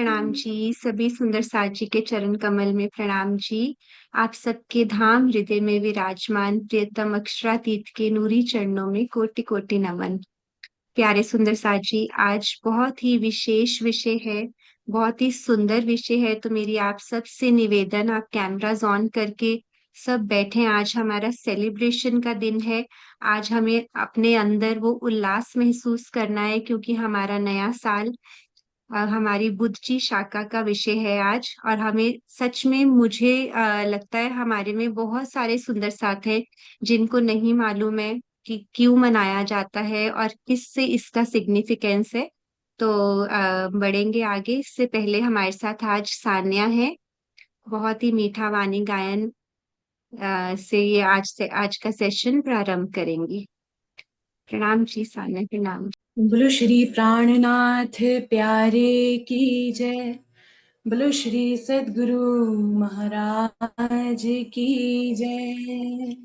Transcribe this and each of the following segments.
प्रणाम जी। सभी सुंदर साथ जी के चरण कमल में प्रणाम जी। आप सबके धाम हृदय में विराजमान प्रियतम अक्षरातीत के नूरी चरणों में कोटि कोटि नमन। प्यारे सुंदर साथ जी, आज बहुत ही विशेष विषय है, बहुत ही सुंदर विषय है। तो मेरी आप सबसे निवेदन, आप कैमरास ऑन करके सब बैठे। आज हमारा सेलिब्रेशन का दिन है। आज हमें अपने अंदर वो उल्लास महसूस करना है, क्योंकि हमारा नया साल हमारी बुद्ध जी शाखा का विषय है आज। और हमें सच में, मुझे लगता है हमारे में बहुत सारे सुंदर साथ हैं जिनको नहीं मालूम है कि क्यों मनाया जाता है और किससे इसका सिग्निफिकेंस है। तो बढ़ेंगे आगे। इससे पहले हमारे साथ आज सान्या है। बहुत ही मीठा वाणी गायन से ये आज का सेशन प्रारंभ करेंगी। प्रणाम जी सान्या, प्रणाम। बोलो श्री प्राणनाथ प्यारे की जय। बोलो श्री सद्गुरु महाराज की जय।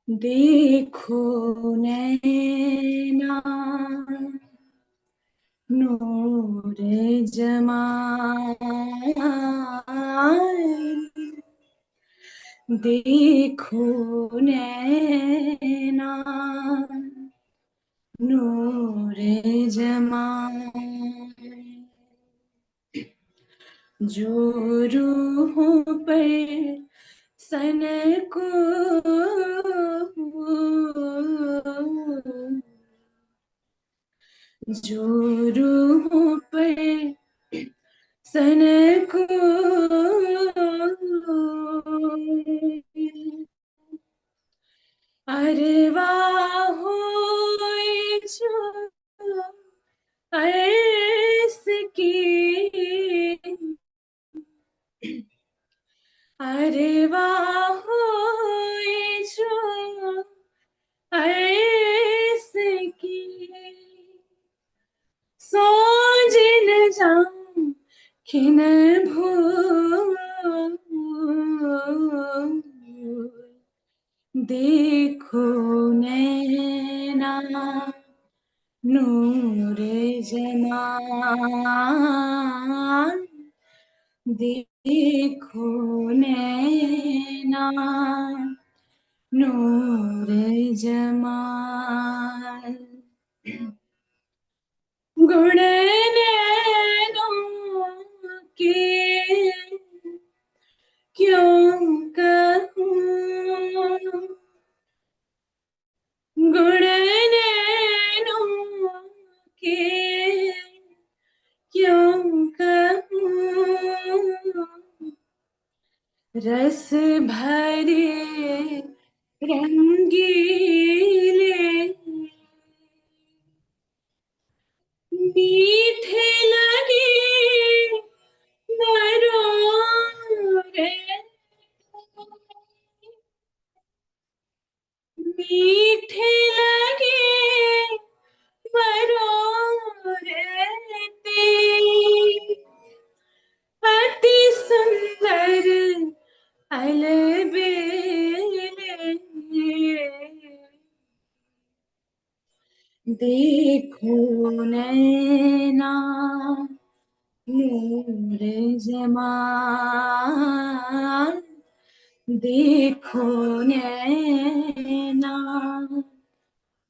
देखो नैना नूर जमाए, देखो नैना नूर जमाए, जो रूहों पर सन को जो रूहों पर सन को अरवा हो जो अर्स की, अरवा हो जो अर्स की, सो जिन जाऊं खिन भूल, देखो नैना नूर जमां, देखो नैना नूर जमां। गुण नैनों के क्यों कहूँ, गुण नैनों के क्यों कहूँ, रस भरे रंगीले मीठे लगे नरोरे, मीठे लगे मरोरते, अति सुंदर अलबेले, देखो नैना नूर जमां, देखो नैना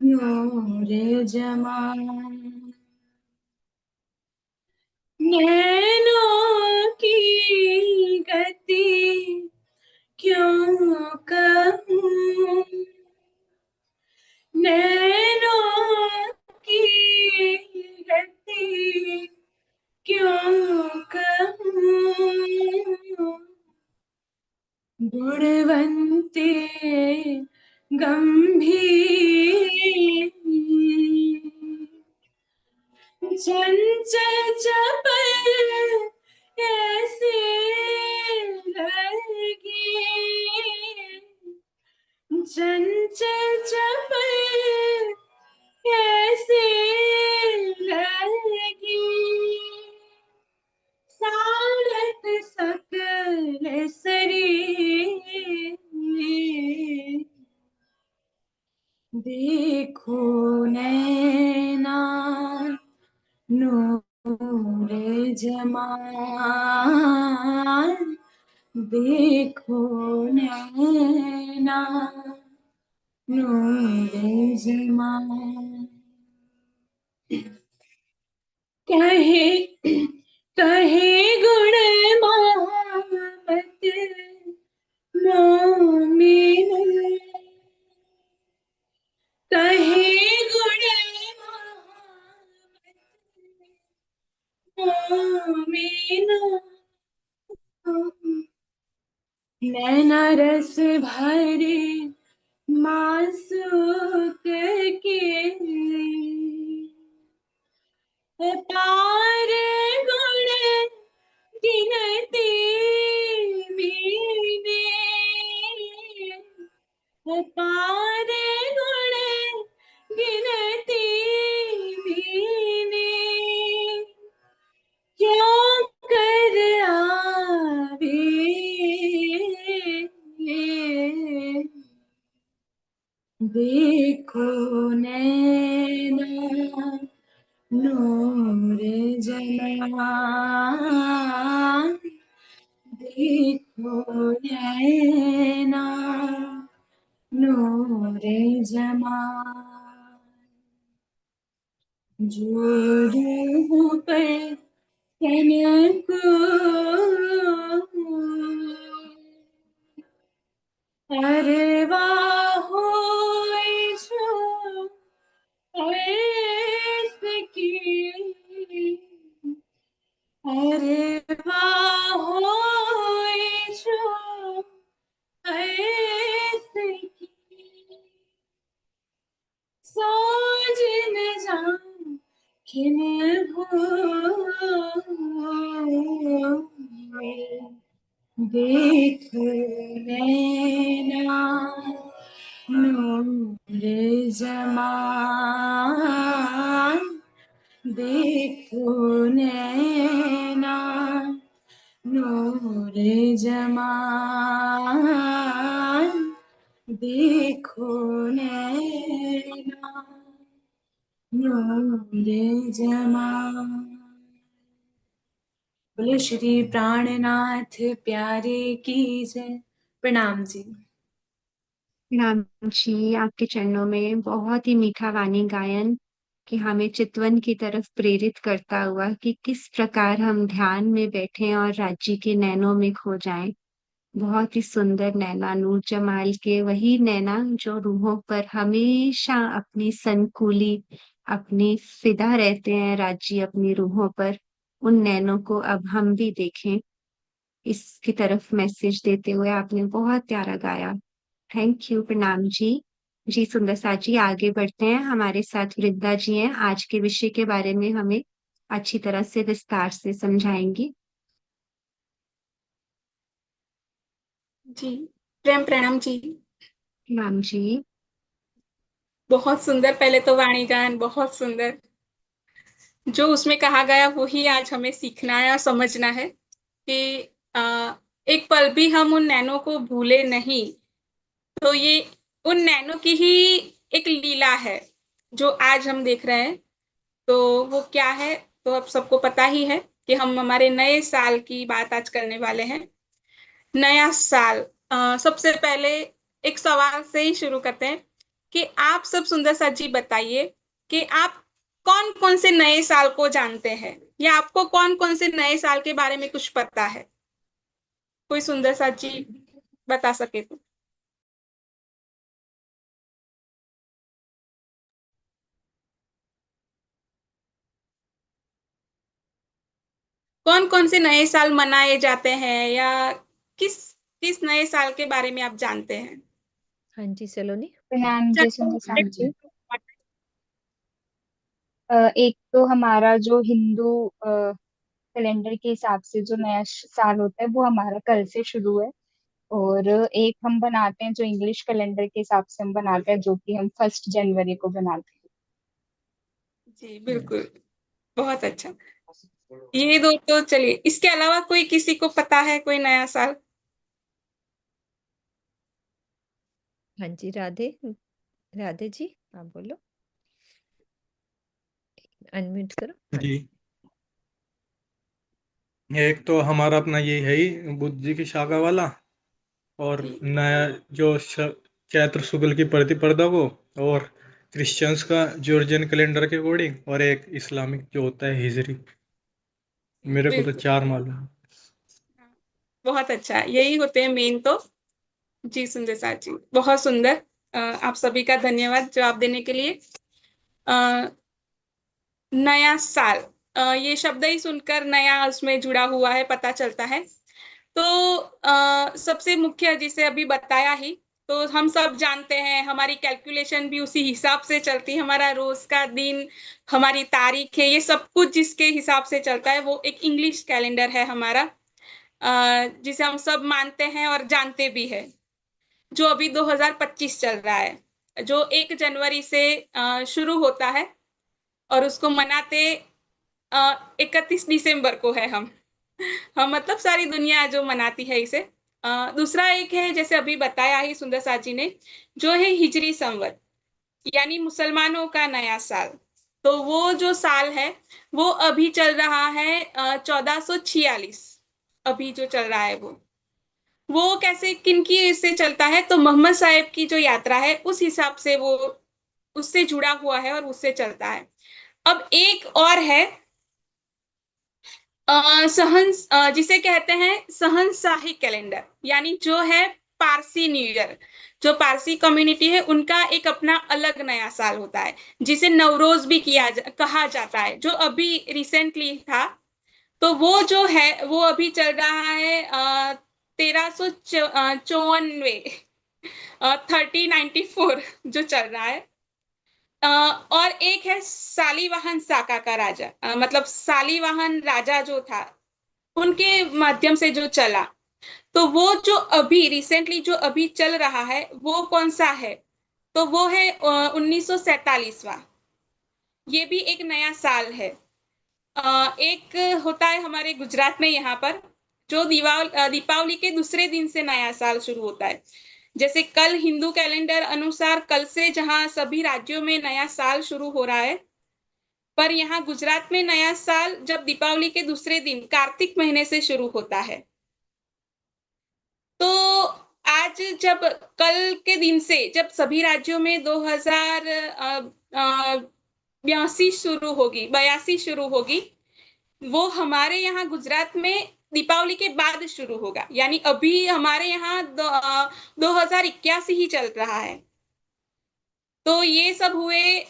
नूर जमां। नैनों की गति क्यों कहूँ, नैनों की गति क्यों कहूँ, गुणवंते गंभीर चंचल चपल कैसे लगी, चंचल चपल कैसे लगी, सारत सकल शरीर देखो नैना नूर जमाल, देखो नैना नूर जमाल। कहे कहे गुण मोहब्बत मोमिन, कहे गुण मोमिन, नैना रस भरे मासूक के पार गुण गिनती मीने, पार गुण गिनती मीने, क्यों कर आवे देखो नैना नूर जमाल, देखो नैना नूर जमाल। जो रूह पर तनको अरवा होए जो ऐसे की, अरवा होए जो ऐसे की, सोच न जाऊं किन भूले, देख नैना नूर जमाल, देखो नैना नूर जमाल, देखो नैना नूर जमाल। बोले श्री प्राणनाथ प्यारे की जय। प्रणाम जी। राम जी, आपके चरणों में बहुत ही मीठा वाणी गायन कि हमें चितवन की तरफ प्रेरित करता हुआ कि किस प्रकार हम ध्यान में बैठें और राज्य के नैनों में खो जाएं। बहुत ही सुंदर नैना, नूर जमाल के वही नैना जो रूहों पर हमेशा अपनी संकुली, अपनी फिदा रहते हैं राज्य अपनी रूहों पर। उन नैनों को अब हम भी देखें, इसकी तरफ मैसेज देते हुए आपने बहुत प्यारा गाया। थैंक यू, प्रणाम जी। जी सुंदर सा जी, आगे बढ़ते हैं। हमारे साथ वृंदा जी हैं, आज के विषय के बारे में हमें अच्छी तरह से विस्तार से समझाएंगी। जी, प्रेम प्रणाम जी। प्रणाम जी। बहुत सुंदर, पहले तो वाणी गान बहुत सुंदर। जो उसमें कहा गया वही आज हमें सीखना है और समझना है कि एक पल भी हम उन नैनों को भूले नहीं। तो ये उन नैनों की ही एक लीला है जो आज हम देख रहे हैं। तो वो क्या है, तो अब सबको पता ही है कि हम हमारे नए साल की बात आज करने वाले हैं। नया साल, सबसे पहले एक सवाल से ही शुरू करते हैं कि आप सब सुंदर सा जी बताइए कि आप कौन कौन से नए साल को जानते हैं या आपको कौन-कौन से नए साल के बारे में कुछ पता है? कोई सुंदर सा जी बता सके तो? कौन-कौन से नए साल मनाए जाते हैं या किस किस नए साल के बारे में आप जानते हैं? हाँ जी, सलोनी। प्रणाम जी, सुंदर साथ जी। हाँ एक तो हमारा जो हिंदू कैलेंडर के हिसाब से जो नया साल होता है वो हमारा कल से शुरू है। और एक हम बनाते हैं जो इंग्लिश कैलेंडर के हिसाब से हम बनाते हैं, जो कि हम 1 जनवरी को बनाते जी, बिल्कुल। बहुत अच्छा। ये 2 तो चलिए, इसके अलावा कोई किसी को पता है कोई नया साल? हाँ जी, राधे। राधे जी, आप बोलो। अनम्यूट करो। जी, एक तो हमारा अपना ये है ही बुद्ध जी की शाखा वाला, और जी, नया जो चैत्र शुक्ल की प्रतिपदा को, और क्रिश्चियंस का जॉर्जियन कैलेंडर के अकॉर्डिंग, और एक इस्लामिक जो होता है हिजरी। मेरे को तो बिल्कुल। 4 मालूम है। बहुत अच्छा, यही होते हैं मेन तो। जी, सुंदर साथ जी, बहुत सुंदर। आप सभी का धन्यवाद जवाब देने के लिए। अ, नया साल, ये शब्द ही सुनकर नया उसमें जुड़ा हुआ है, पता चलता है। तो सबसे मुख्य जिसे अभी बताया ही, तो हम सब जानते हैं, हमारी कैलकुलेशन भी उसी हिसाब से चलती है, हमारा रोज़ का दिन, हमारी तारीख है, ये सब कुछ जिसके हिसाब से चलता है, वो एक इंग्लिश कैलेंडर है हमारा, जिसे हम सब मानते हैं और जानते भी हैं, जो अभी 2025 चल रहा है, जो 1 जनवरी से शुरू होता है और उसको मनाते 31 दिसंबर को है हम। हाँ, मतलब सारी दुनिया जो मनाती है इसे। दूसरा एक है जैसे अभी बताया ही सुंदर साथ जी ने, जो है हिजरी संवत, यानी मुसलमानों का नया साल। तो वो जो साल है, वो अभी चल रहा है 1446, अभी जो चल रहा है वो। वो कैसे किनकी से चलता है, तो मोहम्मद साहेब की जो यात्रा है, उस हिसाब से वो उससे जुड़ा हुआ है और उससे चलता है। अब एक और है जिसे कहते हैं शहंशाही कैलेंडर, यानी जो है पारसी न्यू ईयर। जो पारसी कम्युनिटी है उनका एक अपना अलग नया साल होता है, जिसे नवरोज भी कहा जाता है, जो अभी रिसेंटली था। तो वो जो है वो अभी चल रहा है 1394, 1394 जो चल रहा है। और एक है शालिवाहन शाका का राजा, मतलब शालिवाहन राजा जो था, उनके माध्यम से जो चला। तो वो जो अभी रिसेंटली जो अभी चल रहा है, वो कौन-सा है? तो वो है 1947वां। ये भी एक नया साल है। एक होता है हमारे गुजरात में यहाँ पर, जो दीपावली के दूसरे दिन से नया साल शुरू होता है। जैसे कल हिंदू कैलेंडर अनुसार कल से जहाँ सभी राज्यों में नया साल शुरू हो रहा है, पर यहाँ गुजरात में नया साल जब दीपावली के दूसरे दिन कार्तिक महीने से शुरू होता है। तो आज जब कल के दिन से जब सभी राज्यों में 82 शुरू होगी, वो हमारे यहाँ गुजरात में दीपावली के बाद शुरू होगा। यानी अभी हमारे यहाँ 2081 ही चल रहा है। तो ये सब हुए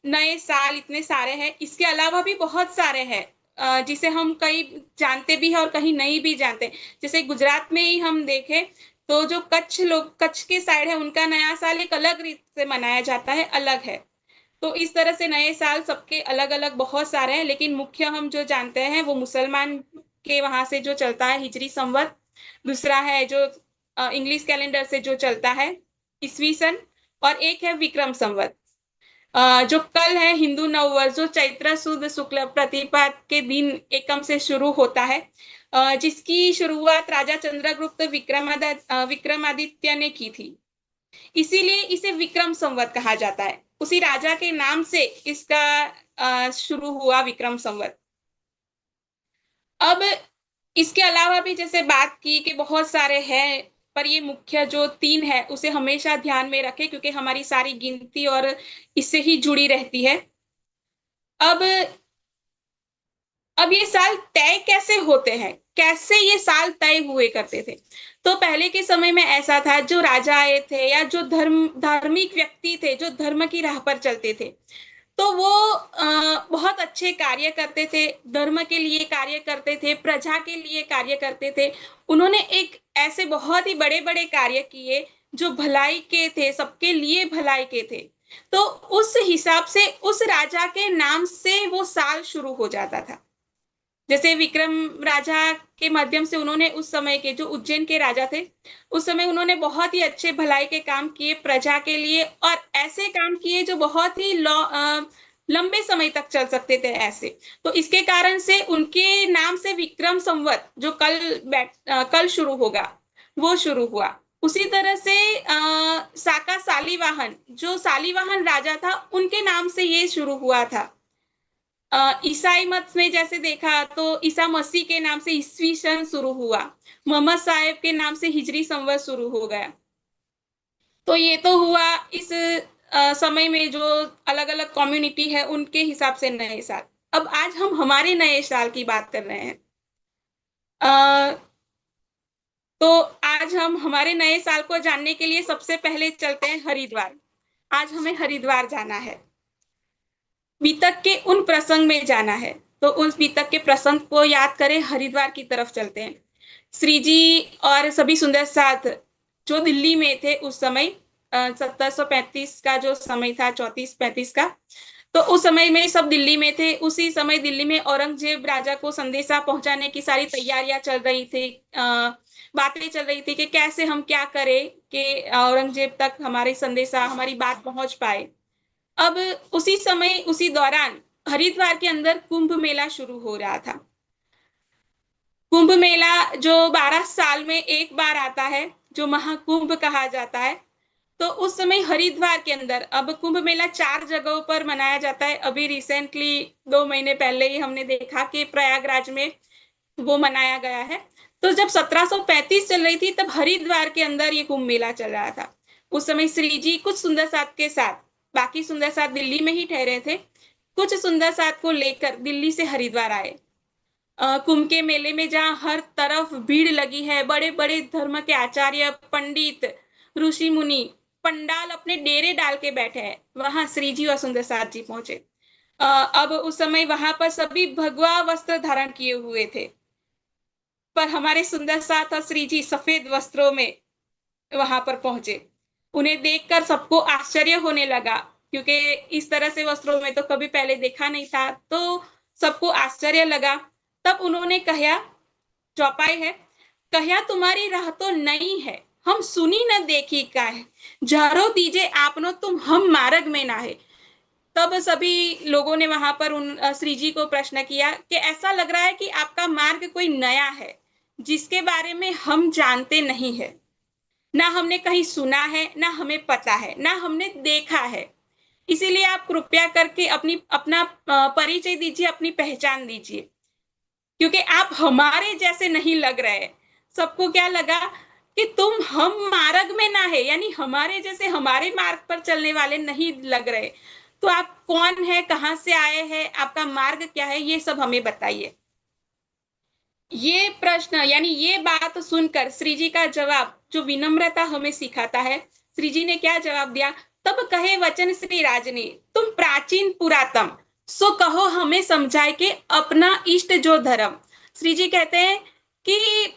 नए साल, इतने सारे हैं। इसके अलावा भी बहुत सारे हैं जिसे हम कई जानते भी हैं और कहीं नहीं भी जानते। जैसे गुजरात में ही हम देखें तो जो कच्छ के साइड है, उनका नया साल एक अलग रीत से मनाया जाता है, अलग है। तो इस तरह से नए साल सबके अलग-अलग बहुत सारे हैं, लेकिन मुख्य हम जो जानते हैं वो मुसलमान के वहाँ से जो चलता है हिजरी संवत। दूसरा है जो इंग्लिश कैलेंडर से जो चलता है ईसवी सन, और एक है विक्रम संवत। जो कल है हिंदू नववर्ष, जो चैत्र शुद्ध शुक्ल प्रतिपद के दिन एकम से शुरू होता है, जिसकी शुरुआत राजा चंद्रगुप्त विक्रमादित्य ने की थी। इसीलिए इसे विक्रम संवत कहा जाता है। उसी राजा के नाम से इसका शुरू हुआ विक्रम संवत। अब इसके अलावा भी जैसे बात की कि बहुत सारे हैं, पर ये मुख्य जो 3 है उसे हमेशा ध्यान में रखें, क्योंकि हमारी सारी गिनती और इससे ही जुड़ी रहती है। अब अब ये साल तय कैसे होते हैं, कैसे ये साल तय हुए करते थे? तो पहले के समय में ऐसा था, जो राजा आए थे या जो धार्मिक व्यक्ति थे, जो धर्म की राह पर चलते थे, तो वो बहुत अच्छे कार्य करते थे, धर्म के लिए कार्य करते थे, प्रजा के लिए कार्य करते थे। उन्होंने एक ऐसे बहुत ही बड़े-बड़े कार्य किए, जो भलाई के थे, सबके लिए भलाई के थे। तो उस हिसाब से उस राजा के नाम से वो साल शुरू हो जाता था। जैसे विक्रम राजा के माध्यम से उन्होंने उस समय के जो उज्जैन के राजा थे, उस समय उन्होंने बहुत ही अच्छे भलाई के काम किए प्रजा के लिए और ऐसे काम किए जो बहुत ही लंबे समय तक चल सकते थे ऐसे। तो इसके कारण से उनके नाम से विक्रम संवत जो कल शुरू होगा, वो शुरू हुआ। उसी तरह से साका सालीवाहन, जो सालीवाहन राजा था, उनके नाम से ये शुरू हुआ था। ईसाई मत में जैसे देखा तो ईसा मसीह के नाम से ईस्वी सन शुरू हुआ, मोहम्मद साहेब के नाम से हिजरी संवत शुरू हो गया। तो ये तो हुआ इस समय में जो अलग-अलग कम्युनिटी है उनके हिसाब से नए साल। अब आज हम हमारे नए साल की बात कर रहे हैं। तो आज हम हमारे नए साल को जानने के लिए सबसे पहले चलते हैं हरिद्वार। आज हमें हरिद्वार जाना है। बीतक के उन प्रसंग में जाना है, तो उस बीतक के प्रसंग को याद करें, हरिद्वार की तरफ चलते हैं। श्री जी और सभी सुंदर साथ जो दिल्ली में थे उस समय 1735 का जो समय था, 34-35 का, तो उस समय में सब दिल्ली में थे। उसी समय दिल्ली में औरंगजेब राजा को संदेशा पहुंचाने की सारी तैयारियां चल रही थी, बातें चल रही थी कि कैसे हम क्या करें कि औरंगजेब तक हमारी संदेशा, हमारी बात पहुंच पाए। अब उसी समय, उसी दौरान हरिद्वार के अंदर कुंभ मेला शुरू हो रहा था। कुंभ मेला जो 12 साल में एक बार आता है, जो महाकुंभ कहा जाता है, तो उस समय हरिद्वार के अंदर अब कुंभ मेला 4 जगहों पर मनाया जाता है। अभी रिसेंटली 2 महीने पहले ही हमने देखा कि प्रयागराज में वो मनाया गया है। तो जब 1735 चल रही थी, तब हरिद्वार के अंदर ये कुंभ मेला चल रहा था। उस समय श्री जी कुछ सुंदर साथ के साथ, बाकी सुंदर साथ दिल्ली में ही ठहरे थे, कुछ सुंदर साथ को लेकर दिल्ली से हरिद्वार आए। कुंभ के मेले में जहाँ हर तरफ भीड़ लगी है, बड़े-बड़े धर्म के आचार्य, पंडित, ऋषि मुनि, पंडाल अपने डेरे डाल के बैठे हैं, वहां श्री जी और सुंदर साथ जी पहुंचे। अब उस समय वहां पर सभी भगवा वस्त्र धारण किए हुए थे, पर हमारे सुंदर साथ और श्री जी सफेद वस्त्रों में वहां पर पहुंचे। उन्हें देखकर सबको आश्चर्य होने लगा, क्योंकि इस तरह से वस्त्रों में तो कभी पहले देखा नहीं था, तो सबको आश्चर्य लगा। तब उन्होंने कहा, चौपाई है, कहा तुम्हारी राह तो नई है, हम सुनी न देखी का है, झारो दीजे आपनो तुम हम मार्ग में ना है। तब सभी लोगों ने वहां पर उन श्री जी को प्रश्न किया कि ऐसा लग रहा है कि आपका मार्ग कोई नया है, जिसके बारे में हम जानते नहीं है, ना हमने कहीं सुना है, ना हमें पता है, ना हमने देखा है। इसीलिए आप कृपया करके अपना परिचय दीजिए, अपनी पहचान दीजिए, क्योंकि आप हमारे जैसे नहीं लग रहे। सबको क्या लगा कि तुम हम मार्ग में ना है, यानी हमारे जैसे, हमारे मार्ग पर चलने वाले नहीं लग रहे। तो आप कौन है, कहाँ से आए हैं, आपका मार्ग क्या है, ये सब हमें बताइए। ये प्रश्न, यानी ये बात सुनकर श्री जी का जवाब, जो विनम्रता हमें सिखाता है, श्री जी ने क्या जवाब दिया? तब कहे वचन श्री राज ने, तुम प्राचीन पुरातन, सो कहो हमें समझाए के अपना इष्ट जो धर्म। श्री जी कहते हैं कि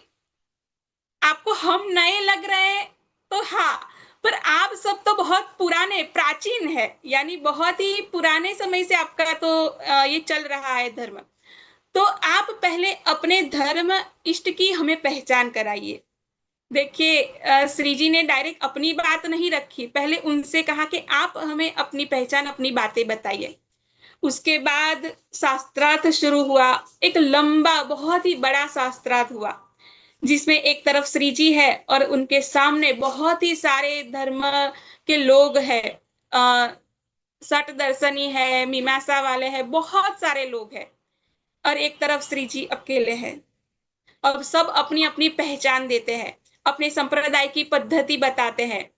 आपको हम नए लग रहे हैं, तो हाँ, पर आप सब तो बहुत पुराने, प्राचीन है, यानी बहुत ही पुराने समय से आपका तो ये चल रहा है धर्म। तो आप पहले अपने धर्म इष्ट की हमें पहचान कराइए। देखिए, श्री जी ने डायरेक्ट अपनी बात नहीं रखी, पहले उनसे कहा कि आप हमें अपनी पहचान, अपनी बातें बताइए। उसके बाद शास्त्रार्थ शुरू हुआ, एक लंबा, बहुत ही बड़ा शास्त्रार्थ हुआ, जिसमें एक तरफ श्री जी है और उनके सामने बहुत ही सारे धर्म के लोग हैं, सठ दर्शनी है, मीमांसा वाले हैं, बहुत सारे लोग हैं, और एक तरफ श्री जी अकेले हैं। अब सब अपनी अपनी पहचान देते हैं, अपने संप्रदाय की पद्धति बताते हैं।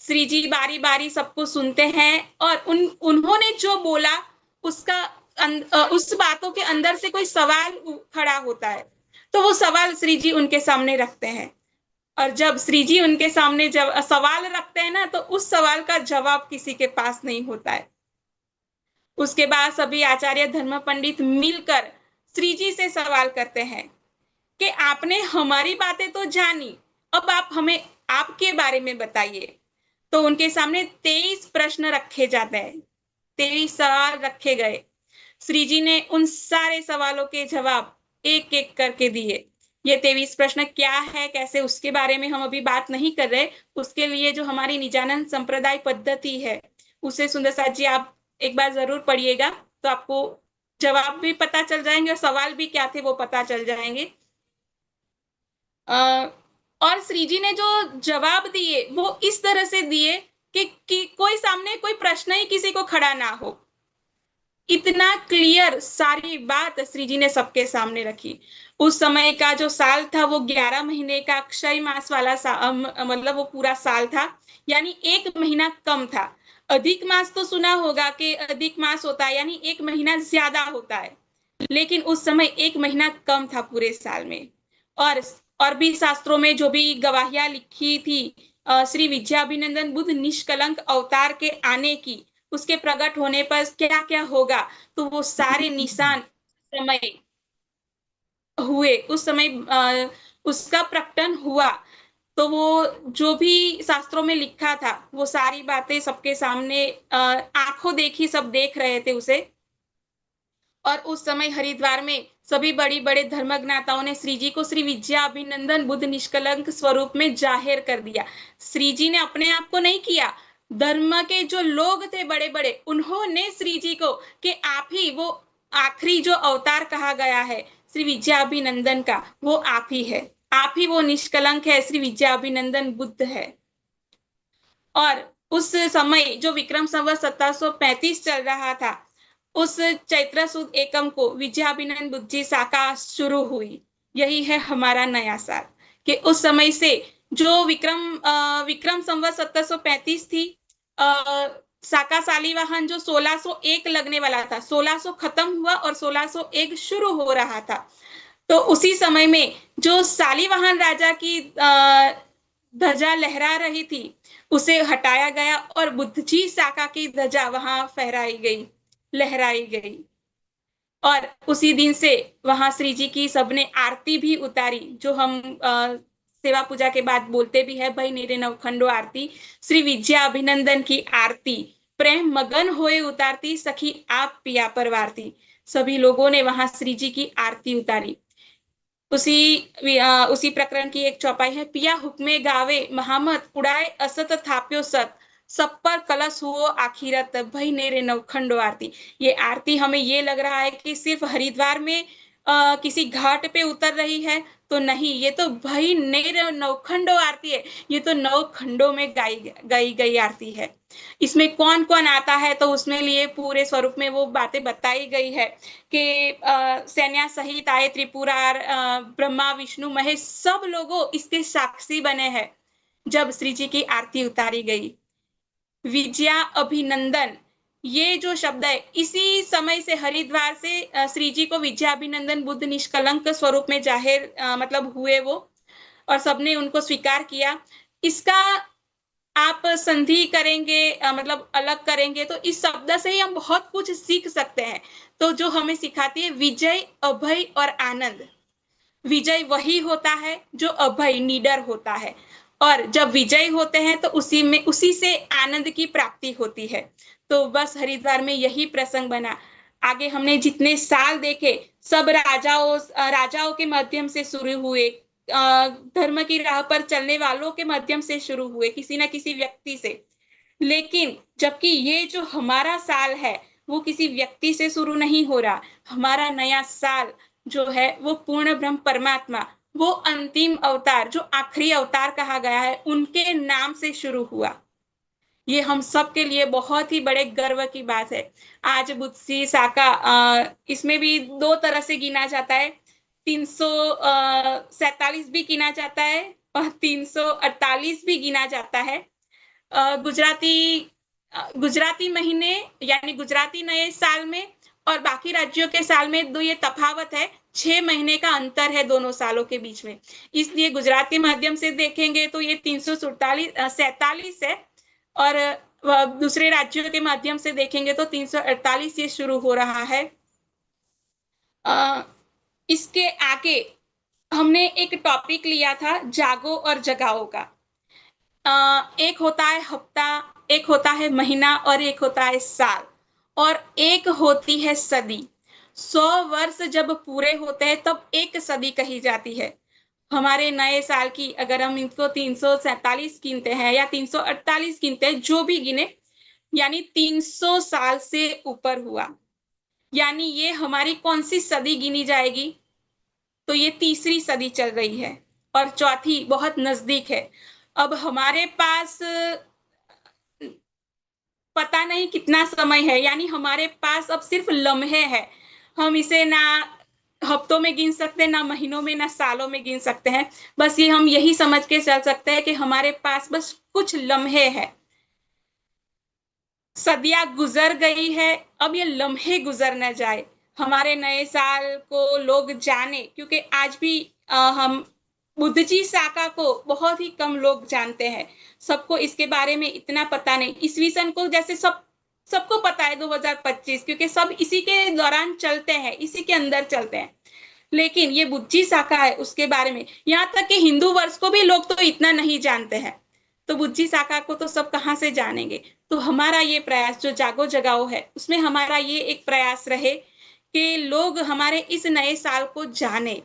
श्री जी बारी बारी सबको सुनते हैं और उन्होंने जो बोला उसका उस बातों के अंदर से कोई सवाल खड़ा होता है, तो वो सवाल श्री जी उनके सामने रखते हैं। और जब श्री जी उनके सामने जब सवाल रखते हैं ना, तो उस सवाल का जवाब किसी के पास नहीं होता है। उसके बाद सभी आचार्य धर्म पंडित मिलकर श्री जी से सवाल करते हैं कि आपने हमारी बातें तो जानी, अब आप हमें आपके बारे में बताइए। तो उनके सामने 23 प्रश्न रखे जाते हैं, 23 सवाल रखे गए। श्री जी ने उन सारे सवालों के जवाब एक एक करके दिए। ये 23 प्रश्न क्या है, कैसे, उसके बारे में हम अभी बात नहीं कर रहे। उसके लिए जो हमारी निजानंद संप्रदाय पद्धति है, उसे सुंदर साथ जी आप एक बार जरूर पढ़िएगा, तो आपको जवाब भी पता चल जाएंगे और सवाल भी क्या थे वो पता चल जाएंगे। और श्री जी ने जो जवाब दिए वो इस तरह से दिए कि कोई सामने कोई प्रश्न ही किसी को खड़ा ना हो। इतना क्लियर सारी बात श्री जी ने सबके सामने रखी। उस समय का जो साल था वो 11 महीने का अक्षय मास वाला मतलब वो पूरा साल था, यानी 1 महीना कम था। अधिक मास तो सुना होगा कि अधिक मास होता है, यानी 1 महीना ज्यादा होता है, लेकिन उस समय 1 महीना कम था पूरे साल में। और भी शास्त्रों में जो भी गवाहियां लिखी थी श्री विद्याभिनंदन बुद्ध निष्कलंक अवतार के आने की, उसके प्रकट होने पर क्या क्या होगा, तो वो सारे निशान समय हुए, उस समय उसका प्रकटन हुआ। तो वो जो भी शास्त्रों में लिखा था वो सारी बातें सबके सामने आंखों देखी सब देख रहे थे उसे। और उस समय हरिद्वार में सभी बड़ी बड़े धर्मज्ञाताओं ने श्री जी को श्री विद्याभिनंदन बुद्ध निष्कलंक स्वरूप में जाहिर कर दिया। श्री जी ने अपने आप को नहीं किया, धर्म के जो लोग थे बड़े बड़े, उन्होंने श्री जी को कि आप ही वो आखिरी जो अवतार कहा गया है श्री विद्याभिनंदन का, वो आप ही है, आप ही वो निष्कलंक है, श्री विद्याभिनंदन बुद्ध है। और उस समय जो विक्रम संवत 1735 चल रहा था, उस चैत्र सुद एकम को विद्याभिनंदन बुद्ध जी शाखा शुरू हुई। यही है हमारा नया साल, कि उस समय से जो विक्रम संवत 1735 थी, शाखा शालिवाहन जो 1601 लगने वाला था, 1600 खत्म हुआ और 1601 शुरू हो रहा था। तो उसी समय में जो शालिवाहन राजा की ध्वजा लहरा रही थी, उसे हटाया गया और बुद्ध जी शाखा की ध्वजा वहां फहराई गई, लहराई गई। और उसी दिन से वहां श्री जी की सबने आरती भी उतारी, जो हम सेवा पूजा के बाद बोलते भी है, भाई नेरे नवखंडो आरती, श्री विद्या अभिनंदन की आरती, प्रेम मगन होए उतारती, सखी आप पिया परवारती। सभी लोगों ने वहां श्री जी की आरती उतारी। उसी प्रकरण की एक चौपाई है, पिया हुक्मे गावे महामत उड़ाए असत थाप्यो सत, सब पर कलश हुओ आखिरत, भई नेरे नवखंडो आरती। ये आरती हमें ये लग रहा है कि सिर्फ हरिद्वार में किसी घाट पे उतर रही है, तो नहीं, ये तो भई नेरे नवखंडो आरती है, ये तो 9 खंडों में गाई गई आरती है। इसमें कौन कौन आता है, तो उसमें लिए पूरे स्वरूप में वो बातें बताई गई है कि सैन्या सहित आए त्रिपुरार, ब्रह्मा विष्णु महेश, सब लोगों इसके साक्षी बने हैं जब श्री जी की आरती उतारी गई। विजया अभिनंदन, ये जो शब्द है, इसी समय से हरिद्वार से श्री जी को विद्याभिनंदन बुद्ध निष्कलंक स्वरूप में जाहिर मतलब हुए वो, और सबने उनको स्वीकार किया। इसका आप संधि करेंगे मतलब अलग करेंगे, तो इस शब्द से ही हम बहुत कुछ सीख सकते हैं। तो जो हमें सिखाती है विजय, अभय और आनंद। विजय वही होता है जो अभय निडर होता है, और जब विजय होते हैं तो उसी से आनंद की प्राप्ति होती है। तो बस हरिद्वार में यही प्रसंग बना। आगे हमने जितने साल देखे सब राजाओं के माध्यम से शुरू हुए, धर्म की राह पर चलने वालों के माध्यम से शुरू हुए, किसी न किसी व्यक्ति से। लेकिन जबकि ये जो हमारा साल है वो किसी व्यक्ति से शुरू नहीं हो रहा। हमारा नया साल जो है वो पूर्ण ब्रह्म परमात्मा, वो अंतिम अवतार, जो आखिरी अवतार कहा गया है, उनके नाम से शुरू हुआ। ये हम सब के लिए बहुत ही बड़े गर्व की बात है। आज बुद्धि शाखा इसमें भी 2 तरह से गिना जाता है, 347 भी गिना जाता है और 348 भी गिना जाता है। गुजराती महीने यानी गुजराती नए साल में और बाकी राज्यों के साल में ये तफावत है, 6 महीने का अंतर है दोनों सालों के बीच में। इसलिए गुजरात के माध्यम से देखेंगे तो ये 347 है और दूसरे राज्यों के माध्यम से देखेंगे तो 348 ये शुरू हो रहा है। इसके आगे हमने एक टॉपिक लिया था जागो और जगाओ का। एक होता है हफ्ता, एक होता है महीना और एक होता है साल और एक होती है सदी। 100 वर्ष जब पूरे होते हैं तब एक सदी कही जाती है। हमारे नए साल की अगर हम इनको 347 गिनते हैं या 348 गिनते हैं, जो भी गिने, यानी 300 साल से ऊपर हुआ, यानी ये हमारी कौन सी सदी गिनी जाएगी? तो ये तीसरी सदी चल रही है और चौथी बहुत नजदीक है। अब हमारे पास पता नहीं कितना समय है, यानी हमारे पास अब सिर्फ लम्हे हैं। हम इसे ना हफ्तों में गिन सकते हैं, ना महीनों में, ना सालों में गिन सकते हैं। बस ये हम यही समझ के चल सकते हैं कि हमारे पास बस कुछ लम्हे हैं। सदियां गुजर गई है, अब ये लम्हे गुजर न जाए, हमारे नए साल को लोग जाने, क्योंकि आज भी हम बुद्धजी साका को बहुत ही कम लोग जानते हैं। सबको इसके बारे में इतना पता नहीं। ईस्वी सन को जैसे सबको पता है 2025, क्योंकि सब इसी के दौरान चलते हैं, इसी के अंदर चलते हैं। लेकिन ये बुद्धजी साका है, उसके बारे में, यहाँ तक कि हिंदू वर्ष को भी लोग तो इतना नहीं जानते हैं, तो बुद्धजी साका को तो सब कहाँ से जानेंगे। तो हमारा ये प्रयास जो जागो जगाओ है, उसमें हमारा ये एक प्रयास रहे कि लोग हमारे इस नए साल को जाने।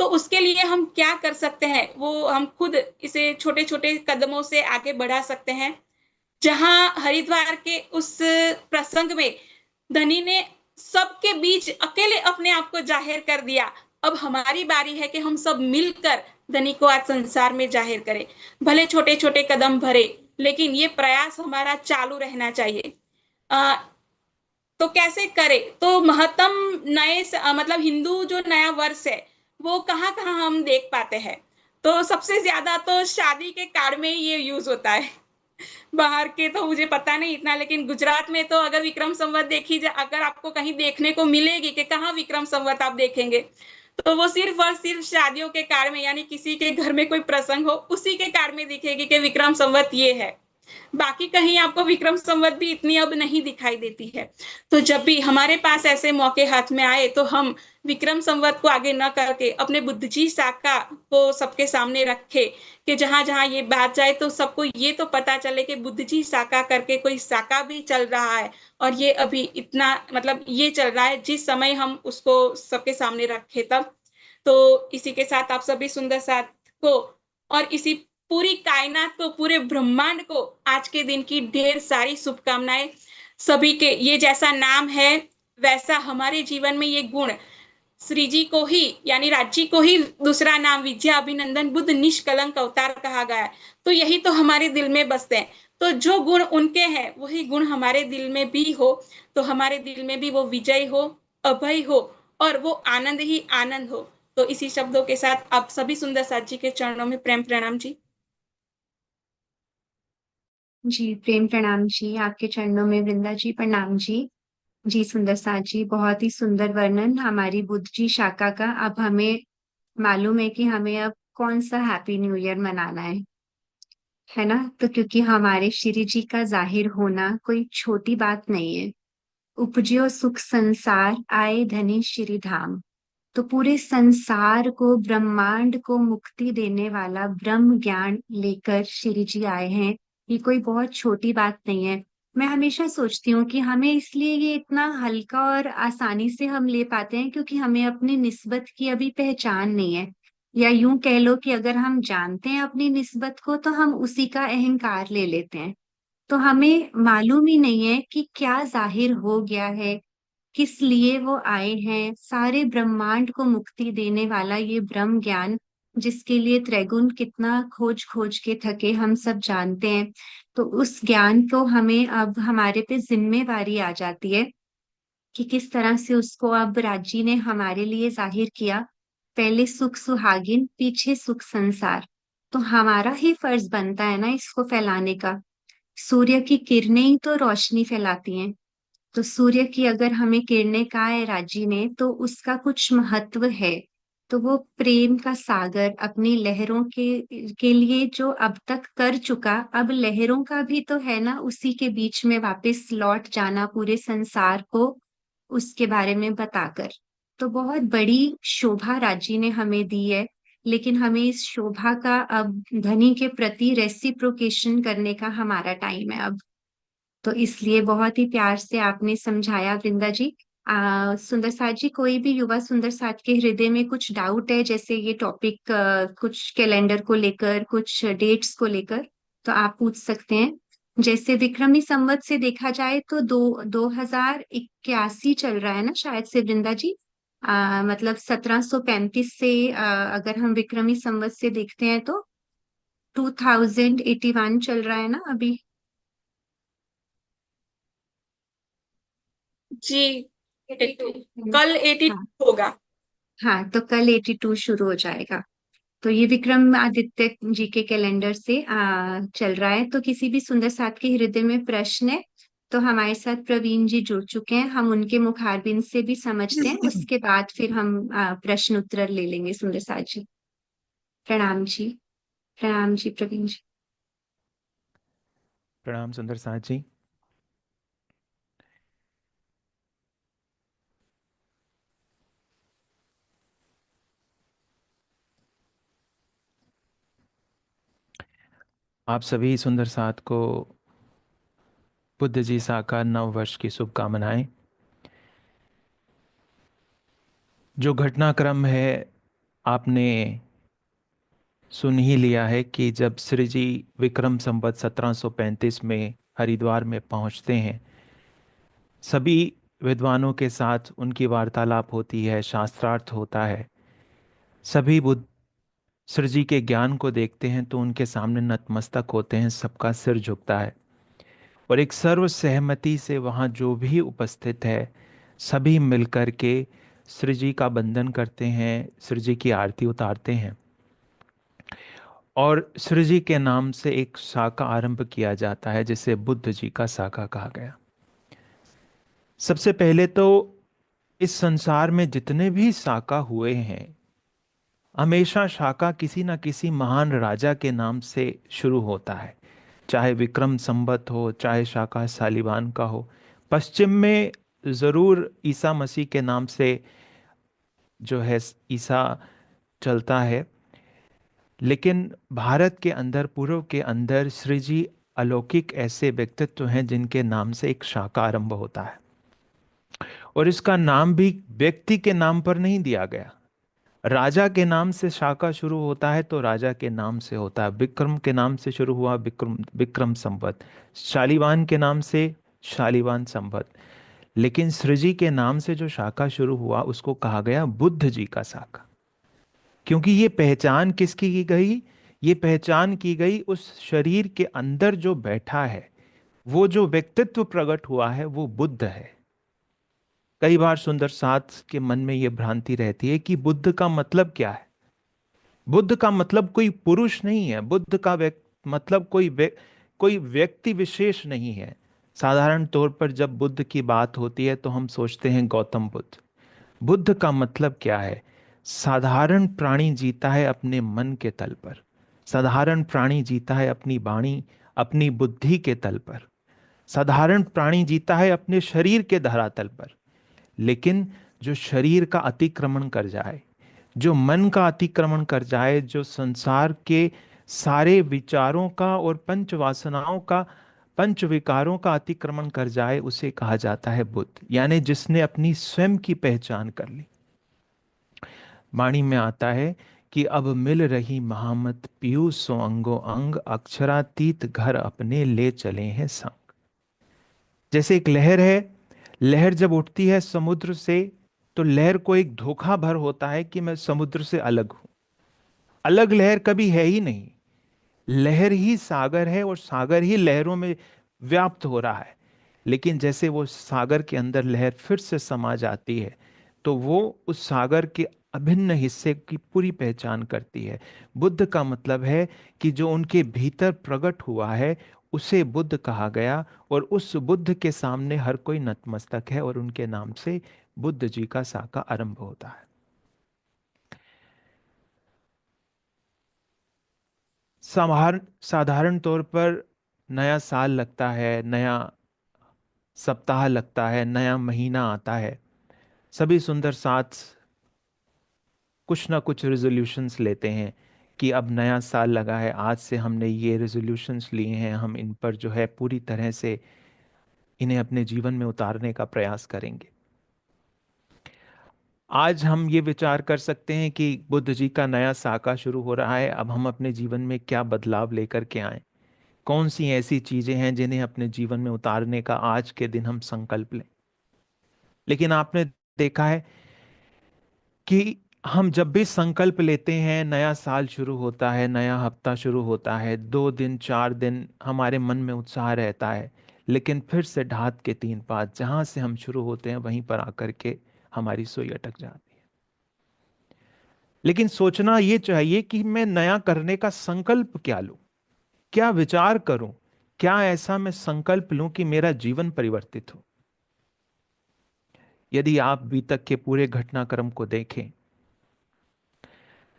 तो उसके लिए हम क्या कर सकते हैं, वो हम खुद इसे छोटे छोटे कदमों से आगे बढ़ा सकते हैं। जहां हरिद्वार के उस प्रसंग में धनी ने सबके बीच अकेले अपने आप को जाहिर कर दिया, अब हमारी बारी है कि हम सब मिलकर धनी को आज संसार में जाहिर करें। भले छोटे छोटे कदम भरे, लेकिन ये प्रयास हमारा चालू रहना चाहिए। तो कैसे करें? तो महत्तम मतलब हिंदू जो नया वर्ष है, वो कहाँ कहाँ हम देख पाते हैं? तो सबसे ज्यादा तो शादी के कार्ड में ही ये यूज होता है। बाहर के तो मुझे पता नहीं इतना, लेकिन गुजरात में तो अगर विक्रम संवत देखी जाए, अगर आपको कहीं देखने को मिलेगी कि कहाँ विक्रम संवत आप देखेंगे, तो वो सिर्फ और सिर्फ शादियों के कार्ड में, यानी किसी के घर में कोई प्रसंग हो उसी के कार्ड में दिखेगी कि विक्रम संवत ये है। बाकी कहीं आपको विक्रम संवत भी इतनी अब नहीं दिखाई देती है। तो जब भी हमारे पास ऐसे मौके हाथ में आए, तो हम विक्रम संवत को आगे न करके अपने बुद्धजी साका को सबके सामने रखे कि जहां जहां ये बात जाए तो सबको ये तो पता चले कि बुद्धजी साका करके कोई साका भी चल रहा है और ये अभी इतना मतलब ये चल रहा है, जिस समय हम उसको सबके सामने रखे तब। तो इसी के साथ आप सभी सुंदर साथ को और इसी पूरी कायनात को, पूरे ब्रह्मांड को आज के दिन की ढेर सारी शुभकामनाएं। सभी के ये जैसा नाम है, वैसा हमारे जीवन में ये गुण श्री जी को ही, यानी राज्य को ही दूसरा नाम विद्या अभिनंदन बुद्ध निष्कलंक अवतार कहा गया है। तो यही तो हमारे दिल में बसते हैं। तो जो गुण उनके हैं, वही गुण हमारे दिल में भी हो, तो हमारे दिल में भी वो विजय हो, अभय हो और वो आनंद ही आनंद हो। तो इसी शब्दों के साथ आप सभी सुंदर साथ जी के चरणों में प्रेम प्रणाम जी। जी प्रेम प्रणाम जी, आपके चरणों में वृंदा जी प्रणाम जी। जी सुंदर साथ जी, बहुत ही सुंदर वर्णन हमारी बुद्ध जी शाखा का। अब हमें मालूम है कि हमें अब कौन सा हैप्पी न्यू ईयर मनाना है ना? तो क्योंकि हमारे श्री जी का जाहिर होना कोई छोटी बात नहीं है। उपजियो सुख संसार आए धनी श्री धाम। तो पूरे संसार को, ब्रह्मांड को मुक्ति देने वाला ब्रह्म ज्ञान लेकर श्री जी आए हैं। ये कोई बहुत छोटी बात नहीं है। मैं हमेशा सोचती हूँ कि हमें इसलिए ये इतना हल्का और आसानी से हम ले पाते हैं क्योंकि हमें अपनी निस्बत की अभी पहचान नहीं है। या यूं कह लो कि अगर हम जानते हैं अपनी निस्बत को तो हम उसी का अहंकार ले लेते हैं। तो हमें मालूम ही नहीं है कि क्या जाहिर हो गया है, किस लिए वो आए हैं। सारे ब्रह्मांड को मुक्ति देने वाला ये ब्रह्म ज्ञान, जिसके लिए त्रैगुण कितना खोज खोज के थके, हम सब जानते हैं। तो उस ज्ञान को हमें अब हमारे पे जिम्मेवारी आ जाती है कि किस तरह से उसको अब राज्य ने हमारे लिए जाहिर किया। पहले सुख सुहागिन, पीछे सुख संसार। तो हमारा ही फर्ज बनता है ना इसको फैलाने का। सूर्य की किरणें ही तो रोशनी फैलाती हैं। तो सूर्य की अगर हमें किरणें कहा है राजी ने, तो उसका कुछ महत्व है। तो वो प्रेम का सागर अपनी लहरों के लिए जो अब तक कर चुका, अब लहरों का भी तो है ना, उसी के बीच में वापस लौट जाना पूरे संसार को उसके बारे में बताकर। तो बहुत बड़ी शोभा राजी ने हमें दी है, लेकिन हमें इस शोभा का अब धनी के प्रति रेसिप्रोकेशन करने का हमारा टाइम है अब। तो इसलिए बहुत ही प्यार से आपने समझाया वृंदा जी। सुंदर साथ जी, कोई भी युवा सुंदर साथ के हृदय में कुछ डाउट है, जैसे ये टॉपिक कुछ कैलेंडर को लेकर, कुछ डेट्स को लेकर, तो आप पूछ सकते हैं। जैसे विक्रमी संवत से देखा जाए तो 2081 चल रहा है ना शायद से वृंदा जी। मतलब 1735 से अगर हम विक्रमी संवत से देखते हैं तो 2081 चल रहा है ना अभी। जी, 82 कल 82 हाँ होगा। हाँ, तो कल 82 शुरू हो जाएगा। तो ये विक्रमादित्य जी के कैलेंडर से चल रहा है। तो किसी भी सुंदर साथ के हृदय में प्रश्न है तो हमारे साथ प्रवीण जी जुड़ चुके हैं, हम उनके मुखारबिंद से भी समझते हैं, उसके बाद फिर हम प्रश्न उत्तर ले लेंगे सुंदर साथ जी। प्रणाम जी। प्रणाम जी प्रवीण जी। प्रणाम सुंदर साथ जी। आप सभी सुंदर साथ को बुद्ध जी साकार नव वर्ष की शुभकामनाएं। जो घटनाक्रम है आपने सुन ही लिया है कि जब श्री जी विक्रम संवत 1735 में हरिद्वार में पहुंचते हैं, सभी विद्वानों के साथ उनकी वार्तालाप होती है, शास्त्रार्थ होता है। सभी बुद्ध श्री जी के ज्ञान को देखते हैं तो उनके सामने नतमस्तक होते हैं, सबका सिर झुकता है और एक सर्व सहमति से वहाँ जो भी उपस्थित है सभी मिलकर के श्री जी का वंदन करते हैं, श्री जी की आरती उतारते हैं और श्री जी के नाम से एक शाखा आरंभ किया जाता है जिसे बुद्ध जी का शाखा कहा गया। सबसे पहले तो इस संसार में जितने भी शाखा हुए हैं, हमेशा शाखा किसी न किसी महान राजा के नाम से शुरू होता है, चाहे विक्रम संवत हो, चाहे शाखा शालिवान का हो। पश्चिम में जरूर ईसा मसीह के नाम से जो है ईसा चलता है, लेकिन भारत के अंदर, पूर्व के अंदर श्री जी अलौकिक ऐसे व्यक्तित्व हैं जिनके नाम से एक शाखा आरंभ होता है। और इसका नाम भी व्यक्ति के नाम पर नहीं दिया गया। राजा के नाम से शाखा शुरू होता है तो राजा के नाम से होता है। विक्रम के नाम से शुरू हुआ विक्रम संवत, शालिवान के नाम से शालिवान संवत। लेकिन श्री जी के नाम से जो शाखा शुरू हुआ उसको कहा गया बुद्ध जी का शाखा, क्योंकि ये पहचान किसकी की गई? ये पहचान की गई उस शरीर के अंदर जो बैठा है, वो जो व्यक्तित्व प्रकट हुआ है वो बुद्ध है। कई बार सुंदर साथ के मन में ये भ्रांति रहती है कि बुद्ध का मतलब क्या है। बुद्ध का मतलब कोई पुरुष नहीं है, बुद्ध का मतलब कोई व्यक्ति विशेष नहीं है। साधारण तौर पर जब बुद्ध की बात होती है तो हम सोचते हैं गौतम बुद्ध। बुद्ध का मतलब क्या है? साधारण प्राणी जीता है अपने मन के तल पर, साधारण प्राणी जीता है अपनी वाणी, अपनी बुद्धि के तल पर, साधारण प्राणी जीता है अपने शरीर के धरातल पर। लेकिन जो शरीर का अतिक्रमण कर जाए, जो मन का अतिक्रमण कर जाए, जो संसार के सारे विचारों का और पंच वासनाओं का, पंच विकारों का अतिक्रमण कर जाए, उसे कहा जाता है बुद्ध। यानी जिसने अपनी स्वयं की पहचान कर ली। वाणी में आता है कि अब मिल रही महामत पीयूष सो अंगो अंग, अक्षरातीत घर अपने ले चले हैं संग। जैसे एक लहर है, लहर जब उठती है समुद्र से तो लहर को एक धोखा भर होता है कि मैं समुद्र से अलग हूं। अलग लहर कभी है ही नहीं, लहर ही सागर है और सागर ही लहरों में व्याप्त हो रहा है। लेकिन जैसे वो सागर के अंदर लहर फिर से समा जाती है तो वो उस सागर के अभिन्न हिस्से की पूरी पहचान करती है। बुद्ध का मतलब है कि जो उनके भीतर प्रकट हुआ है उसे बुद्ध कहा गया, और उस बुद्ध के सामने हर कोई नतमस्तक है, और उनके नाम से बुद्ध जी का साका आरंभ होता है। साधारण तौर पर नया साल लगता है, नया सप्ताह लगता है, नया महीना आता है, सभी सुंदर साथ कुछ ना कुछ रेजोल्यूशंस लेते हैं कि अब नया साल लगा है, आज से हमने ये रेजोल्यूशंस लिए हैं, हम इन पर जो है पूरी तरह से इन्हें अपने जीवन में उतारने का प्रयास करेंगे। आज हम ये विचार कर सकते हैं कि बुद्ध जी का नया साका शुरू हो रहा है, अब हम अपने जीवन में क्या बदलाव लेकर के आए, कौन सी ऐसी चीजें हैं जिन्हें अपने जीवन में उतारने का आज के दिन हम संकल्प लें। लेकिन आपने देखा है कि हम जब भी संकल्प लेते हैं, नया साल शुरू होता है, नया हफ्ता शुरू होता है, 2 दिन 4 दिन हमारे मन में उत्साह रहता है, लेकिन फिर से ढात के 3 पात जहां से हम शुरू होते हैं वहीं पर आकर के हमारी सुई अटक जाती है। लेकिन सोचना ये चाहिए कि मैं नया करने का संकल्प क्या लूं, क्या विचार करूं, क्या ऐसा मैं संकल्प लूं कि मेरा जीवन परिवर्तित हो। यदि आप अभी तक के पूरे घटनाक्रम को देखें,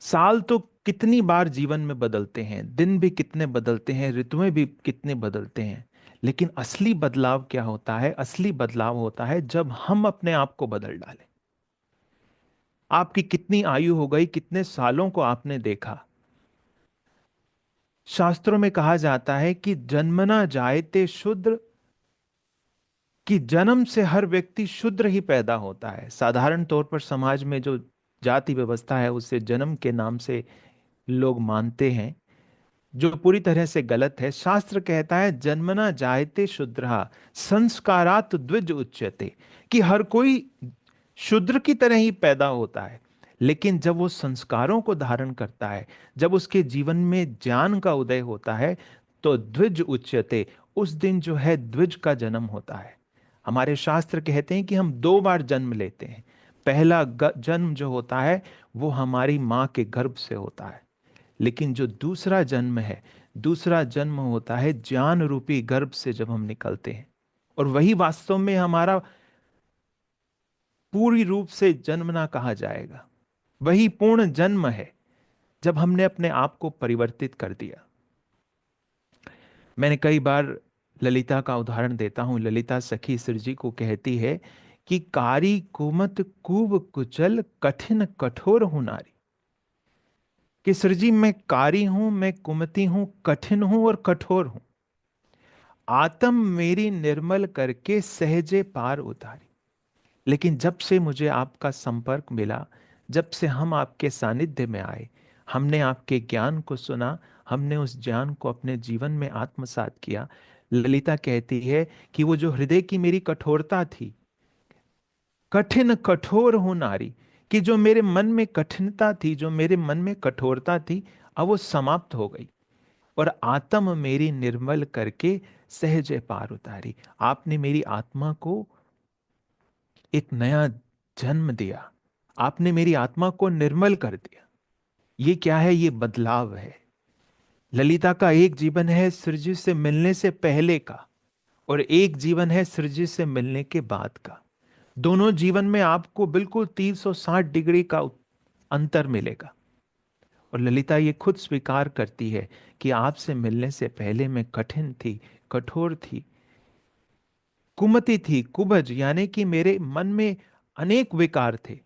साल तो कितनी बार जीवन में बदलते हैं, दिन भी कितने बदलते हैं, ऋतुएं भी कितने बदलते हैं, लेकिन असली बदलाव क्या होता है? असली बदलाव होता है जब हम अपने आप को बदल डालें। आपकी कितनी आयु हो गई, कितने सालों को आपने देखा। शास्त्रों में कहा जाता है कि जन्मना जायते शूद्र, कि जन्म से हर व्यक्ति शूद्र ही पैदा होता है। साधारण तौर पर समाज में जो जाति व्यवस्था है उसे जन्म के नाम से लोग मानते हैं, जो पूरी तरह से गलत है। शास्त्र कहता है जन्मना जायते शूद्रः संस्कारात् द्विज उच्यते, कि हर कोई शूद्र की तरह ही पैदा होता है, लेकिन जब वो संस्कारों को धारण करता है, जब उसके जीवन में ज्ञान का उदय होता है, तो द्विज उच्यते, उस दिन जो है द्विज का जन्म होता है। हमारे शास्त्र कहते हैं कि हम 2 बार जन्म लेते हैं। पहला जन्म जो होता है वो हमारी माँ के गर्भ से होता है, लेकिन जो दूसरा जन्म है, दूसरा जन्म होता है ज्ञान रूपी गर्भ से जब हम निकलते हैं, और वही वास्तव में हमारा पूरी रूप से जन्मना कहा जाएगा। वही पूर्ण जन्म है जब हमने अपने आप को परिवर्तित कर दिया। मैंने कई बार ललिता का उदाहरण देता हूं। ललिता सखी सिर जी को कहती है कि कारी कुमत कूब कुचल कठिन कठोर हूं नारी, कि सिर जी मैं कारी हूं, मैं कुमती हूं, कठिन हूं और कठोर हूं, आत्म मेरी निर्मल करके सहजे पार उतारी। लेकिन जब से मुझे आपका संपर्क मिला, जब से हम आपके सानिध्य में आए, हमने आपके ज्ञान को सुना, हमने उस ज्ञान को अपने जीवन में आत्मसात किया। ललिता कहती है कि वो जो हृदय की मेरी कठोरता थी, कठिन कठोर हूं नारी, कि जो मेरे मन में कठिनता थी, जो मेरे मन में कठोरता थी, अब वो समाप्त हो गई, और आत्म मेरी निर्मल करके सहजे पार उतारी। आपने मेरी आत्मा को एक नया जन्म दिया, आपने मेरी आत्मा को निर्मल कर दिया। ये क्या है? ये बदलाव है। ललिता का एक जीवन है सृजी से मिलने से पहले का, और एक जीवन है सृजी से मिलने के बाद का। दोनों जीवन में आपको बिल्कुल 360 डिग्री का अंतर मिलेगा। और ललिता ये खुद स्वीकार करती है कि आपसे मिलने से पहले मैं कठिन थी, कठोर थी, कुमति थी, कुबज, यानी कि मेरे मन में अनेक विकार थे।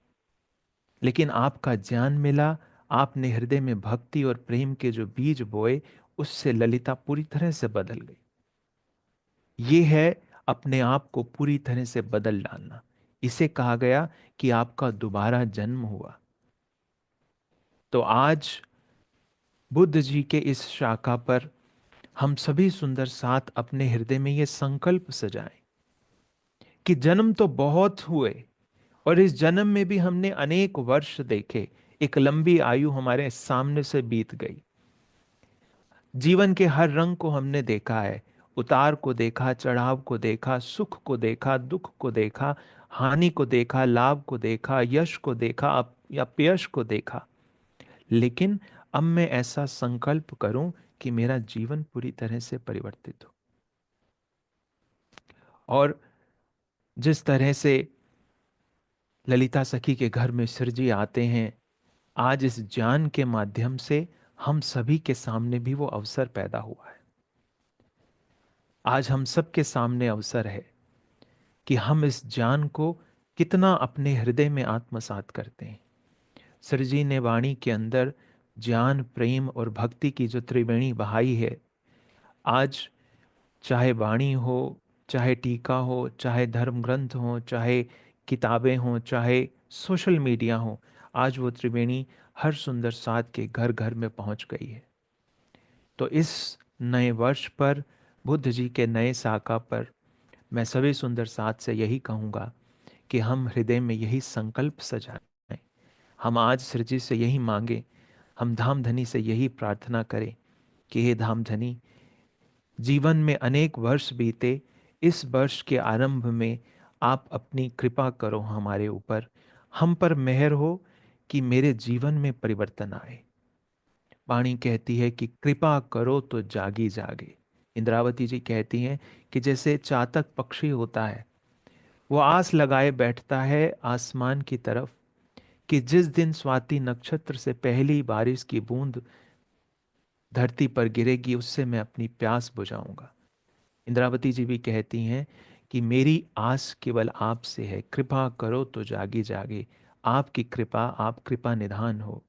लेकिन आपका ज्ञान मिला, आपने हृदय में भक्ति और प्रेम के जो बीज बोए, उससे ललिता पूरी तरह से बदल गई। ये है अपने आप को पूरी तरह से बदल डालना। इसे कहा गया कि आपका दोबारा जन्म हुआ। तो आज बुद्ध जी के इस शाखा पर हम सभी सुंदर साथ अपने हृदय में ये संकल्प सजाएं कि जन्म तो बहुत हुए, और इस जन्म में भी हमने अनेक वर्ष देखे, एक लंबी आयु हमारे सामने से बीत गई। जीवन के हर रंग को हमने देखा है, उतार को देखा, चढ़ाव को देखा, सुख को देखा, दुख को देखा, हानि को देखा, लाभ को देखा, यश को देखा, अपयश को देखा। लेकिन अब मैं ऐसा संकल्प करूं कि मेरा जीवन पूरी तरह से परिवर्तित हो। और जिस तरह से ललिता सखी के घर में सिर जी आते हैं, आज इस ज्ञान के माध्यम से हम सभी के सामने भी वो अवसर पैदा हुआ है। आज हम सबके सामने अवसर है कि हम इस ज्ञान को कितना अपने हृदय में आत्मसात करते हैं। सर जी ने वाणी के अंदर ज्ञान, प्रेम और भक्ति की जो त्रिवेणी बहाई है, आज चाहे वाणी हो, चाहे टीका हो, चाहे धर्म ग्रंथ हो, चाहे किताबें हों, चाहे सोशल मीडिया हो, आज वो त्रिवेणी हर सुंदर साध के घर घर में पहुंच गई है। तो इस नए वर्ष पर, बुद्ध जी के नए साका पर, मैं सभी सुंदर साथ से यही कहूँगा कि हम हृदय में यही संकल्प सजाएं, हम आज सर जी से यही मांगे, हम धामधनी से यही प्रार्थना करें कि हे धामधनी, जीवन में अनेक वर्ष बीते, इस वर्ष के आरंभ में आप अपनी कृपा करो हमारे ऊपर, हम पर मेहर हो कि मेरे जीवन में परिवर्तन आए। वाणी कहती है कि कृपा करो तो जागी जागे। इंद्रावती जी कहती हैं कि जैसे चातक पक्षी होता है, वो आस लगाए बैठता है आसमान की तरफ कि जिस दिन स्वाति नक्षत्र से पहली बारिश की बूंद धरती पर गिरेगी, उससे मैं अपनी प्यास बुझाऊंगा। इंद्रावती जी भी कहती हैं कि मेरी आस केवल आपसे है, कृपा करो तो जागी जागे, आपकी कृपा, आप कृपा निधान हो।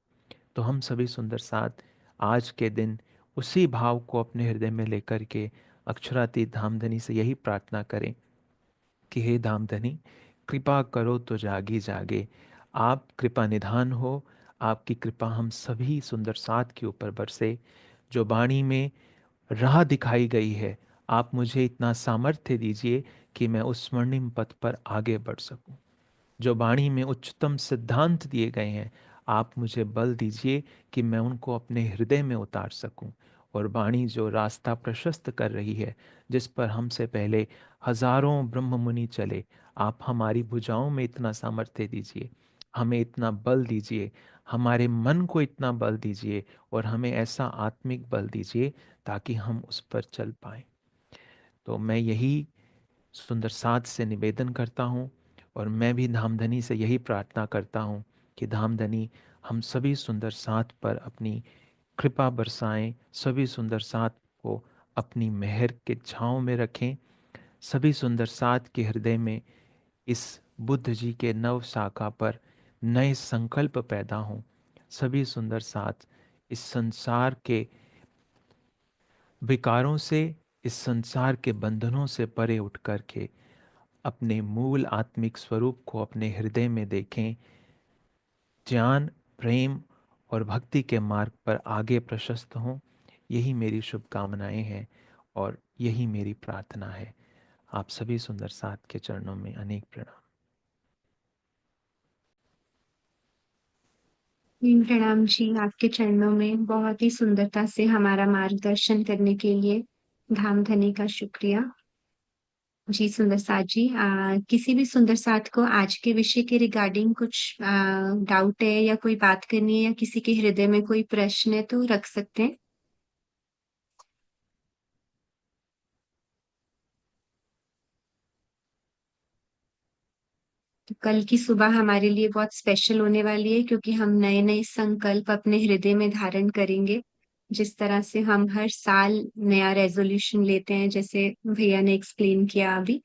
तो हम सभी सुंदर साथ आज के दिन उसी भाव को अपने हृदय में लेकर के अक्षरातीत धामधनी से यही प्रार्थना करें कि हे धामधनी, कृपा करो तो जागी जागे, आप कृपा निधान हो, आपकी कृपा हम सभी सुंदर साथ के ऊपर बरसे। जो वाणी में राह दिखाई गई है, आप मुझे इतना सामर्थ्य दीजिए कि मैं उस स्वर्णिम पथ पर आगे बढ़ सकूं। जो वाणी में उच्चतम सिद्धांत दिए गए हैं, आप मुझे बल दीजिए कि मैं उनको अपने हृदय में उतार सकूं। और वाणी जो रास्ता प्रशस्त कर रही है, जिस पर हमसे पहले हजारों ब्रह्म मुनि चले, आप हमारी भुजाओं में इतना सामर्थ्य दीजिए, हमें इतना बल दीजिए, हमारे मन को इतना बल दीजिए और हमें ऐसा आत्मिक बल दीजिए ताकि हम उस पर चल पाएं। तो मैं यही सुंदर साथ से निवेदन करता हूँ और मैं भी धामधनी से यही प्रार्थना करता हूँ कि धामधनी हम सभी सुंदर साथ पर अपनी कृपा बरसाएं, सभी सुंदर साथ को अपनी मेहर के छांव में रखें, सभी सुंदर साथ के हृदय में इस बुद्ध जी के नव शाखा पर नए संकल्प पैदा हों। सभी सुंदर साथ इस संसार के विकारों से, इस संसार के बंधनों से परे उठ करके अपने मूल आत्मिक स्वरूप को अपने हृदय में देखें, ज्ञान, प्रेम और भक्ति के मार्ग पर आगे प्रशस्त हों। यही मेरी शुभकामनाएं हैं और यही मेरी प्रार्थना है। आप सभी सुंदर साथ के चरणों में अनेक प्रणाम। प्रणाम जी, आपके चरणों में। बहुत ही सुंदरता से हमारा मार्गदर्शन करने के लिए धामधनी का शुक्रिया। जी सुंदर साथ जी, किसी भी सुंदर साथ को आज के विषय के रिगार्डिंग कुछ डाउट है या कोई बात करनी है या किसी के हृदय में कोई प्रश्न है तो रख सकते हैं। तो कल की सुबह हमारे लिए बहुत स्पेशल होने वाली है क्योंकि हम नए नए संकल्प अपने हृदय में धारण करेंगे। जिस तरह से हम हर साल नया रेजोल्यूशन लेते हैं, जैसे भैया ने एक्सप्लेन किया अभी,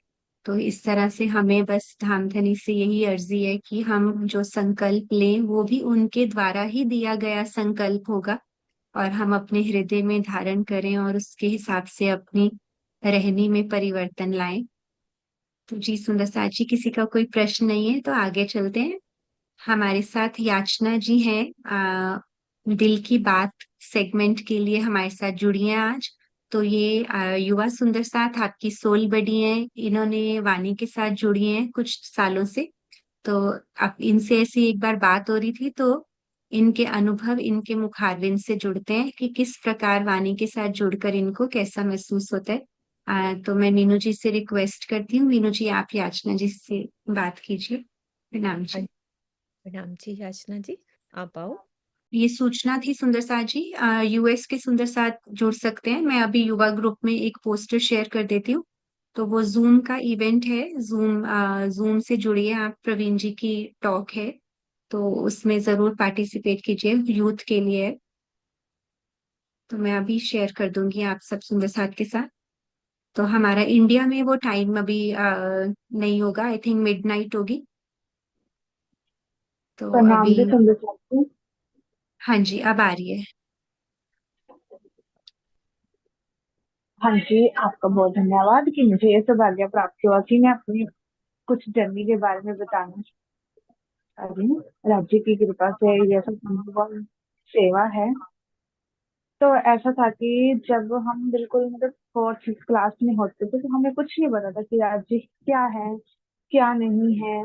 तो इस तरह से हमें बस धामधनी से यही अर्जी है कि हम जो संकल्प लें वो भी उनके द्वारा ही दिया गया संकल्प होगा और हम अपने हृदय में धारण करें और उसके हिसाब से अपनी रहनी में परिवर्तन लाएं। तो जी सुंदर साथ जी, किसी का कोई प्रश्न नहीं है तो आगे चलते हैं। हमारे साथ याचना जी हैं, दिल की बात सेगमेंट के लिए हमारे साथ जुड़ी हैं आज। तो ये युवा सुंदर साथ आपकी सोल बडी हैं, इन्होंने वाणी के साथ जुड़ी हैं कुछ सालों से। तो अब इनसे ऐसी एक बार बात हो रही थी तो इनके अनुभव इनके मुखारविंद से जुड़ते हैं कि किस प्रकार वाणी के साथ जुड़कर इनको कैसा महसूस होता है। तो मैं मीनू जी से रिक्वेस्ट करती हूँ, मीनू जी आप याचना जी से बात कीजिए। प्रणाम जी। प्रणाम जी याचना जी, आप आओ। ये सूचना थी सुंदर साथ जी, यूएस के सुंदर साथ जुड़ सकते हैं। मैं अभी युवा ग्रुप में एक पोस्टर शेयर कर देती हूँ। तो वो जूम का इवेंट है। जूम से जुड़िए आप, प्रवीण जी की टॉक है, तो उसमें जरूर पार्टिसिपेट कीजिए, यूथ के लिए। तो मैं अभी शेयर कर दूंगी आप सब सुंदर साथ के साथ। तो हमारा इंडिया में वो टाइम अभी नहीं होगा, आई थिंक मिडनाइट होगी। तो प्रणाम अभी, जी सुंदर साथी। हाँ जी, अब आ रही है। हाँ जी, आपका बहुत धन्यवाद कि मुझे ये सौभाग्य प्राप्त हुआ कि मैं अपनी कुछ जर्नी के बारे में बताना चाह रही हूँ। राज्य की कृपा से यह सब संभव सेवा है। तो ऐसा था कि जब हम बिल्कुल मतलब फोर्थ फिफ्थ क्लास में होते थे तो हमें कुछ नहीं पता था कि राज्य क्या है क्या नहीं है।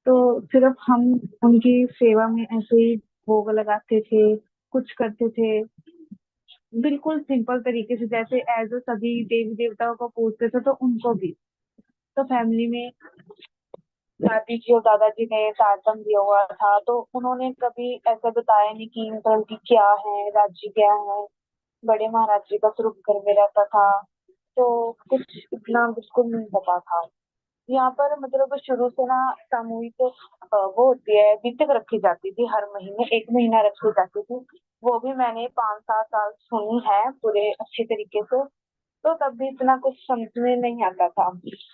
तो सिर्फ हम उनकी सेवा में ऐसे ही भोग लगाते थे, कुछ करते थे, बिल्कुल सिंपल तरीके से, जैसे एज सभी देवी देवताओं को पूजते थे तो उनको भी। तो फैमिली में दादी जी और दादाजी ने तारतम दिया हुआ था, तो उन्होंने कभी ऐसा बताया नहीं कि मतलब कि क्या है राज्य क्या है। बड़े महाराज जी का स्वरूप घर में रहता था, तो कुछ इतना बिल्कुल नहीं पता था। यहाँ पर मतलब शुरू से ना सामूहिक वो होती है बीतक रखी जाती थी, हर महीने एक महीना रखी जाती थी। वो भी मैंने 5-7 साल सुनी है पूरे अच्छे तरीके से। तो तब भी इतना कुछ समझ में नहीं आता था।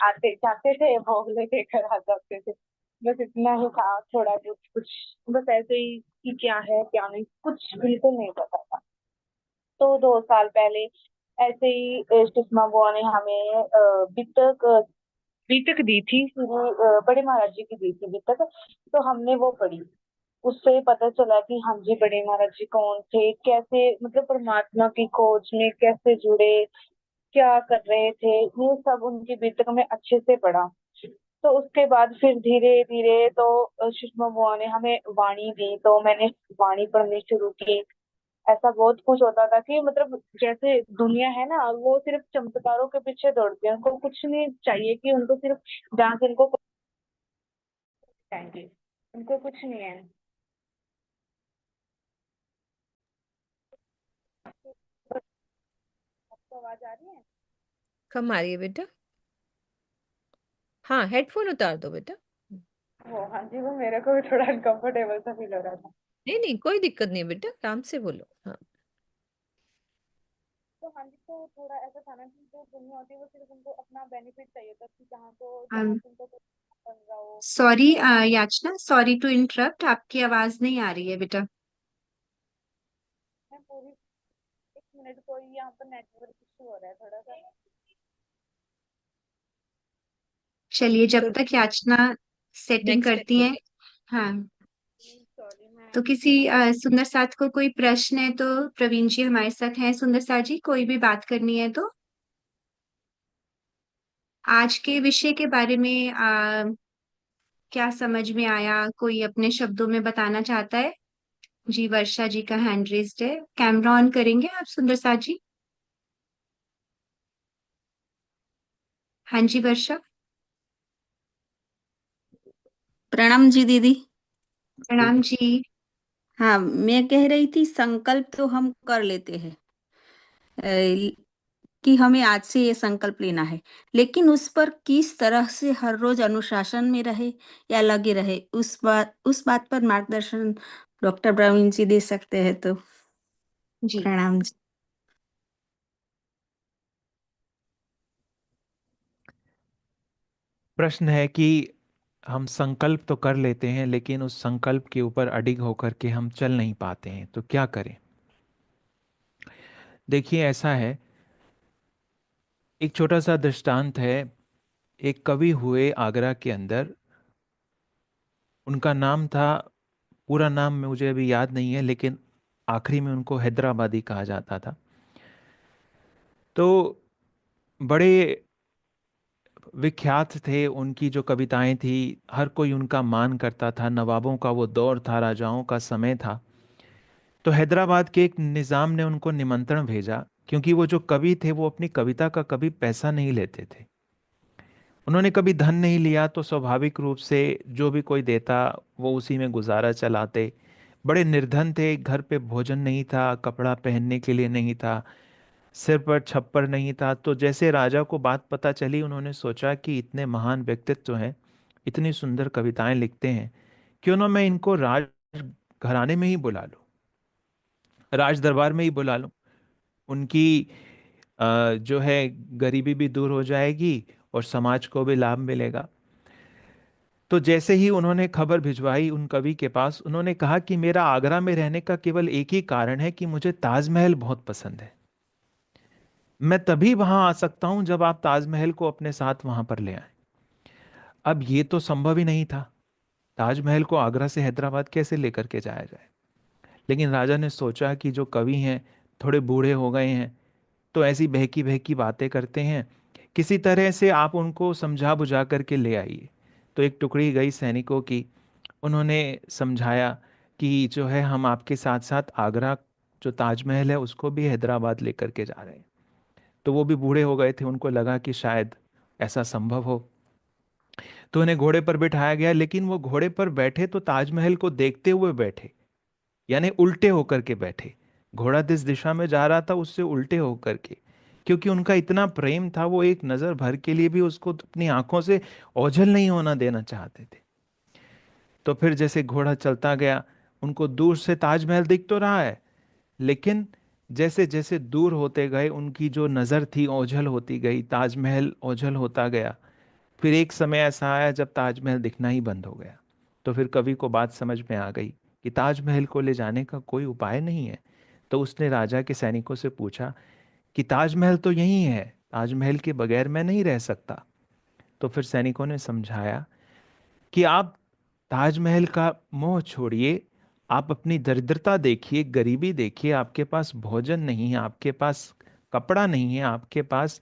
आते जाते थे, भोग लेके घर आ जाते थे, बस इतना ही था। थोड़ा बहुत कुछ बस ऐसे ही कि क्या है क्या नहीं, कुछ बिल्कुल नहीं पता था। तो 2 साल पहले ऐसे ही सुषमा बुआ ने हमें बीतक दी थी, बड़े महाराज जी की दी थी बीतक। तो हमने वो पढ़ी। उससे पता चला कि हाँ जी, बड़े महाराज जी कौन थे, कैसे मतलब परमात्मा की खोज में कैसे जुड़े, क्या कर रहे थे, ये सब उनकी बीतक में अच्छे से पढ़ा। तो उसके बाद फिर धीरे धीरे तो सुषमा बुआ ने हमें वाणी दी, तो मैंने वाणी पढ़नी शुरू की। ऐसा बहुत कुछ होता था कि मतलब जैसे दुनिया है ना, वो सिर्फ चमत्कारों के पीछे दौड़ती है, उनको कुछ नहीं चाहिए, कि उनको सिर्फ जहाँ से उनको कुछ चाहिए, उनको कुछ नहीं है। आपको आवाज आ रही है? कम आ रही है बेटा। हाँ, हेडफोन उतार दो बेटा। वो हाँ जी, वो मेरे को भी थोड़ा अनकंफर्टेबल सा फील हो रहा था। नहीं नहीं, कोई दिक्कत नहीं बेटा, आराम से बोलो। हाँ। तो हाँ जी, तो थोड़ा ऐसा था ना कि जो दुनिया होती है वो सिर्फ उनको अपना बेनिफिट चाहिए था, कि जहाँ से उनको कुछ बन रहा हो। सॉरी याचना, सॉरी टू इंटरप्ट, आपकी आवाज नहीं आ रही है बेटा। मैं पूरी 1 मिनट, कोई यहाँ पर नेटवर्क इशू हो रहा है थोड़ा सा। चलिए, तो जब तक याचना सेटिंग नेक्स्ट टाइम करती हैं। बोलिए। हाँ। सॉरी, मैं तो किसी सुंदर साथ को कोई प्रश्न है तो प्रवीण जी हमारे साथ हैं। सुंदर साथ जी, कोई भी बात करनी है तो आज के विषय के बारे में क्या समझ में आया, कोई अपने शब्दों में बताना चाहता है? जी, वर्षा जी का हैंड रेज्ड है। कैमरा ऑन करेंगे आप सुंदर साथ जी? हाँ जी, वर्षा। प्रणाम जी दीदी। प्रणाम जी। हाँ, मैं कह रही थी संकल्प तो हम कर लेते हैं, कि हमें आज से ये संकल्प लेना है, लेकिन उस पर किस तरह से हर रोज अनुशासन में रहे या लगे रहे, उस बात पर मार्गदर्शन डॉक्टर प्रवीण जी दे सकते हैं तो। जी, प्रणाम जी। प्रश्न है कि हम संकल्प तो कर लेते हैं लेकिन उस संकल्प के ऊपर अडिग होकर के हम चल नहीं पाते हैं, तो क्या करें? देखिए, ऐसा है, एक छोटा सा दृष्टांत है। एक कवि हुए आगरा के अंदर। उनका नाम था, पूरा नाम में मुझे अभी याद नहीं है, लेकिन आखिरी में उनको हैदराबादी कहा जाता था। तो बड़े विख्यात थे, उनकी जो कविताएं थी, हर कोई उनका मान करता था। नवाबों का वो दौर था, राजाओं का समय था। तो हैदराबाद के एक निज़ाम ने उनको निमंत्रण भेजा, क्योंकि वो जो कवि थे वो अपनी कविता का कभी पैसा नहीं लेते थे। उन्होंने कभी धन नहीं लिया, तो स्वाभाविक रूप से जो भी कोई देता वो उसी में गुजारा चलाते। बड़े निर्धन थे, घर पे भोजन नहीं था, कपड़ा पहनने के लिए नहीं था, सिर पर छप्पर नहीं था। तो जैसे राजा को बात पता चली, उन्होंने सोचा कि इतने महान व्यक्तित्व हैं, इतनी सुंदर कविताएं लिखते हैं, क्यों ना मैं इनको राज घराने में ही बुला लूं, राज दरबार में ही बुला लूं। उनकी जो है गरीबी भी दूर हो जाएगी और समाज को भी लाभ मिलेगा। तो जैसे ही उन्होंने खबर भिजवाई उन कवि के पास, उन्होंने कहा कि मेरा आगरा में रहने का केवल एक ही कारण है कि मुझे ताजमहल बहुत पसंद है। मैं तभी वहां आ सकता हूं जब आप ताजमहल को अपने साथ वहां पर ले आए। अब ये तो संभव ही नहीं था, ताजमहल को आगरा से हैदराबाद कैसे लेकर के जाया जाए। लेकिन राजा ने सोचा कि जो कवि हैं थोड़े बूढ़े हो गए हैं, तो ऐसी बहकी बहकी बातें करते हैं, किसी तरह से आप उनको समझा बुझा करके ले आइए। तो एक टुकड़ी गई सैनिकों की, उन्होंने समझाया कि जो है हम आपके साथ साथ आगरा जो ताजमहल है उसको भी हैदराबाद लेकर के जा रहे हैं। तो वो भी बूढ़े हो गए थे, उनको लगा कि शायद ऐसा संभव हो। तो उन्हें घोड़े पर बिठाया गया, लेकिन वो घोड़े पर बैठे तो ताजमहल को देखते हुए बैठे, यानी उल्टे होकर के बैठे। घोड़ा जिस दिशा में जा रहा था उससे उल्टे होकर के, क्योंकि उनका इतना प्रेम था, वो एक नजर भर के लिए भी उसको अपनी आंखों से ओझल नहीं होना देना चाहते थे। तो फिर जैसे घोड़ा चलता गया, उनको दूर से ताजमहल दिख तो रहा है, लेकिन जैसे जैसे दूर होते गए उनकी जो नजर थी ओझल होती गई, ताजमहल ओझल होता गया। फिर एक समय ऐसा आया जब ताजमहल दिखना ही बंद हो गया। तो फिर कवि को बात समझ में आ गई कि ताजमहल को ले जाने का कोई उपाय नहीं है। तो उसने राजा के सैनिकों से पूछा कि ताजमहल तो यही है, ताजमहल के बगैर मैं नहीं रह सकता। तो फिर सैनिकों ने समझाया कि आप ताजमहल का मोह छोड़िए, आप अपनी दरिद्रता देखिए, गरीबी देखिए, आपके पास भोजन नहीं है, आपके पास कपड़ा नहीं है, आपके पास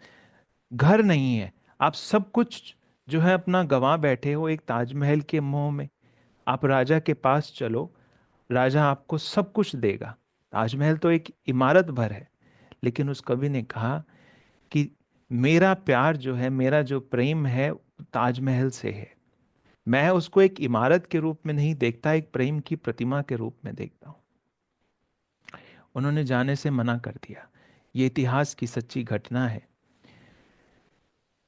घर नहीं है, आप सब कुछ जो है अपना गंवा बैठे हो एक ताजमहल के मोह में। आप राजा के पास चलो, राजा आपको सब कुछ देगा। ताजमहल तो एक इमारत भर है। लेकिन उस कवि ने कहा कि मेरा प्यार जो है, मेरा जो प्रेम है ताजमहल से है। मैं उसको एक इमारत के रूप में नहीं देखता, एक प्रेम की प्रतिमा के रूप में देखता हूं। उन्होंने जाने से मना कर दिया। ये इतिहास की सच्ची घटना है।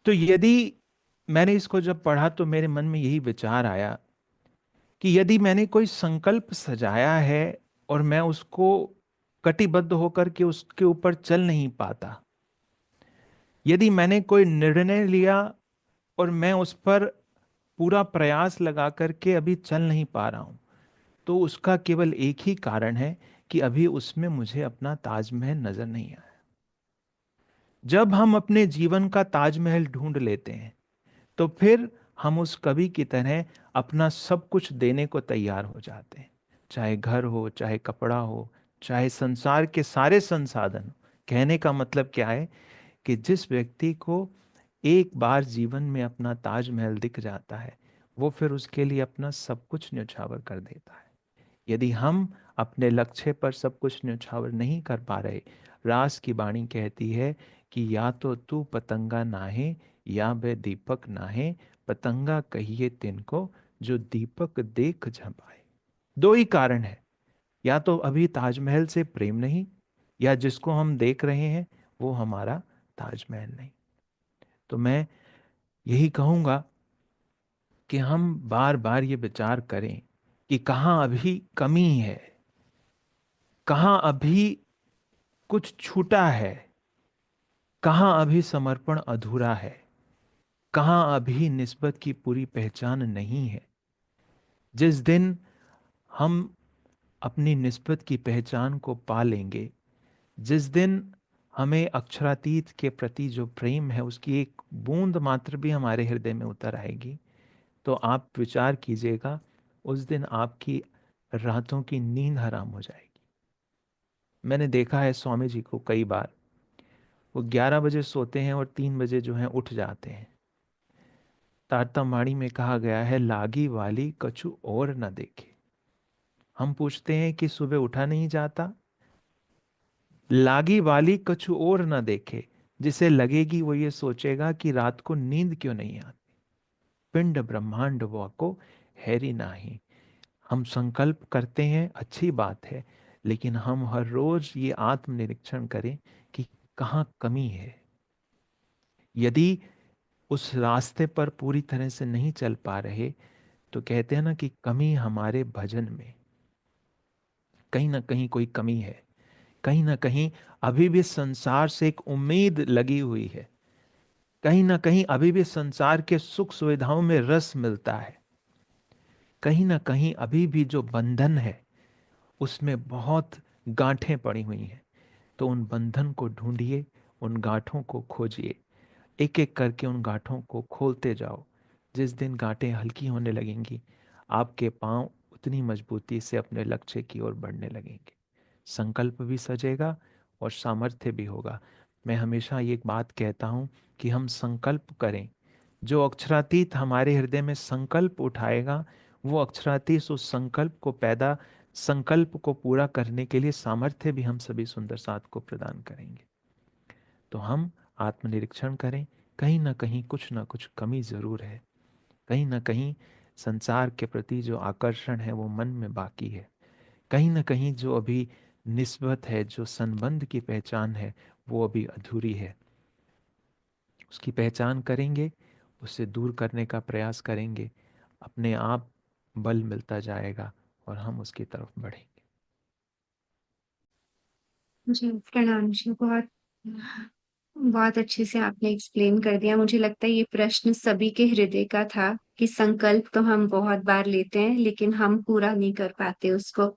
तो यदि मैंने इसको जब पढ़ा तो मेरे मन में यही विचार आया कि यदि मैंने कोई संकल्प सजाया है और मैं उसको कटिबद्ध होकर के उसके ऊपर चल नहीं पाता, यदि मैंने कोई निर्णय लिया और मैं उस पर पूरा प्रयास लगा करके अभी चल नहीं पा रहा हूं, तो उसका केवल एक ही कारण है कि अभी उसमें मुझे अपना ताजमहल नजर नहीं आया। जब हम अपने जीवन का ताजमहल ढूंढ लेते हैं तो फिर हम उस कवि की तरह अपना सब कुछ देने को तैयार हो जाते हैं, चाहे घर हो, चाहे कपड़ा हो, चाहे संसार के सारे संसाधन हो। कहने का मतलब क्या है कि जिस व्यक्ति को एक बार जीवन में अपना ताजमहल दिख जाता है, वो फिर उसके लिए अपना सब कुछ न्यौछावर कर देता है। यदि हम अपने लक्ष्य पर सब कुछ न्यौछावर नहीं कर पा रहे, रास की वाणी कहती है कि या तो तू पतंगा नाहे या वे दीपक नाहे, पतंगा कहिए तिनको जो दीपक देख झपाए। दो ही कारण है, या तो अभी ताजमहल से प्रेम नहीं, या जिसको हम देख रहे हैं वो हमारा ताजमहल नहीं। तो मैं यही कहूंगा कि हम बार बार ये विचार करें कि कहाँ अभी कमी है, कहाँ अभी कुछ छूटा है, कहाँ अभी समर्पण अधूरा है, कहाँ अभी निस्बत की पूरी पहचान नहीं है। जिस दिन हम अपनी निस्बत की पहचान को पा लेंगे, जिस दिन हमें अक्षरातीत के प्रति जो प्रेम है उसकी एक बूंद मात्र भी हमारे हृदय में उतर आएगी, तो आप विचार कीजिएगा, उस दिन आपकी रातों की नींद हराम हो जाएगी। मैंने देखा है स्वामी जी को कई बार, वो 11 बजे सोते हैं और 3 बजे जो है उठ जाते हैं। तारतम्यवाणी में कहा गया है, लागी वाली कछु और न देखे। हम पूछते हैं कि सुबह उठा नहीं जाता? लागी वाली कछु और न देखे, जिसे लगेगी वो ये सोचेगा कि रात को नींद क्यों नहीं आती। पिंड ब्रह्मांड वो को हैरी नाही। हम संकल्प करते हैं, अच्छी बात है, लेकिन हम हर रोज ये आत्मनिरीक्षण करें कि कहाँ कमी है। यदि उस रास्ते पर पूरी तरह से नहीं चल पा रहे तो कहते हैं ना कि कमी हमारे भजन में, कहीं ना कहीं कोई कमी है, कहीं ना कहीं अभी भी संसार से एक उम्मीद लगी हुई है, कहीं ना कहीं अभी भी संसार के सुख सुविधाओं में रस मिलता है, कहीं ना कहीं अभी भी जो बंधन है उसमें बहुत गांठें पड़ी हुई हैं। तो उन बंधन को ढूंढिए, उन गांठों को खोजिए, एक एक करके उन गांठों को खोलते जाओ। जिस दिन गांठें हल्की होने लगेंगी, आपके पांव उतनी मजबूती से अपने लक्ष्य की ओर बढ़ने लगेंगे। संकल्प भी सजेगा और सामर्थ्य भी होगा। मैं हमेशा ये एक बात कहता हूँ कि हम संकल्प करें। जो अक्षरातीत हमारे हृदय में संकल्प उठाएगा, वो अक्षरातीत उस संकल्प को पूरा करने के लिए सामर्थ्य भी हम सभी सुंदर साथ को प्रदान करेंगे। तो हम आत्मनिरीक्षण करें, कहीं ना कुछ कमी जरूर है, कहीं ना कहीं संसार के प्रति जो आकर्षण है वो मन में बाकी है, कहीं ना कहीं जो अभी निस्बत है, जो संबंध की पहचान है वो अभी अधूरी है। उसकी पहचान करेंगे, उससे दूर करने का प्रयास करेंगे, अपने आप बल मिलता जाएगा और हम उसकी तरफ बढ़ेंगे। जी प्रणाम जी। बहुत बहुत अच्छे से आपने एक्सप्लेन कर दिया। मुझे लगता है ये प्रश्न सभी के हृदय का था कि संकल्प तो हम बहुत बार लेते हैं लेकिन हम पूरा नहीं कर पाते उसको।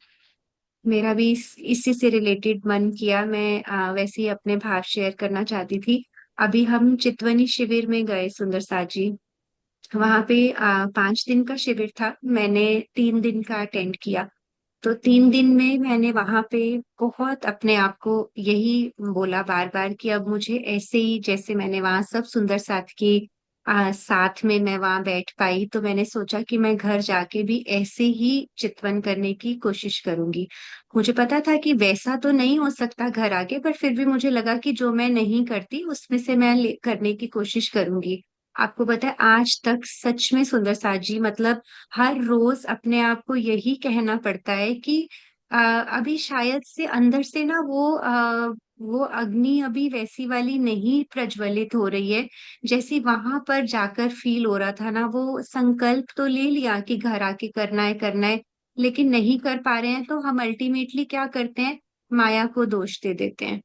मेरा भी इसी से रिलेटेड मन किया। मैं वैसे ही अपने भाव शेयर करना चाहती थी। अभी हम चितवनी शिविर में गए सुंदर साथ जी। वहां पे 5 दिन का शिविर था। मैंने 3 दिन का अटेंड किया। तो 3 दिन में मैंने वहां पे बहुत अपने आप को यही बोला बार बार कि अब मुझे ऐसे ही, जैसे मैंने वहां सब सुंदर साथ की साथ में मैं वहां बैठ पाई, तो मैंने सोचा कि मैं घर जाके भी ऐसे ही चितवन करने की कोशिश करूंगी। मुझे पता था कि वैसा तो नहीं हो सकता घर आके, पर फिर भी मुझे लगा कि जो मैं नहीं करती उसमें से मैं करने की कोशिश करूंगी। आपको पता है आज तक सच में सुंदर साथ जी, मतलब हर रोज अपने आप को यही कहना पड़ता है कि अभी शायद से अंदर से ना वो अग्नि अभी वैसी वाली नहीं प्रज्वलित हो रही है जैसी वहां पर जाकर फील हो रहा था ना। वो संकल्प तो ले लिया कि घर आके करना है, लेकिन नहीं कर पा रहे हैं तो हम अल्टीमेटली क्या करते हैं, माया को दोष दे देते हैं।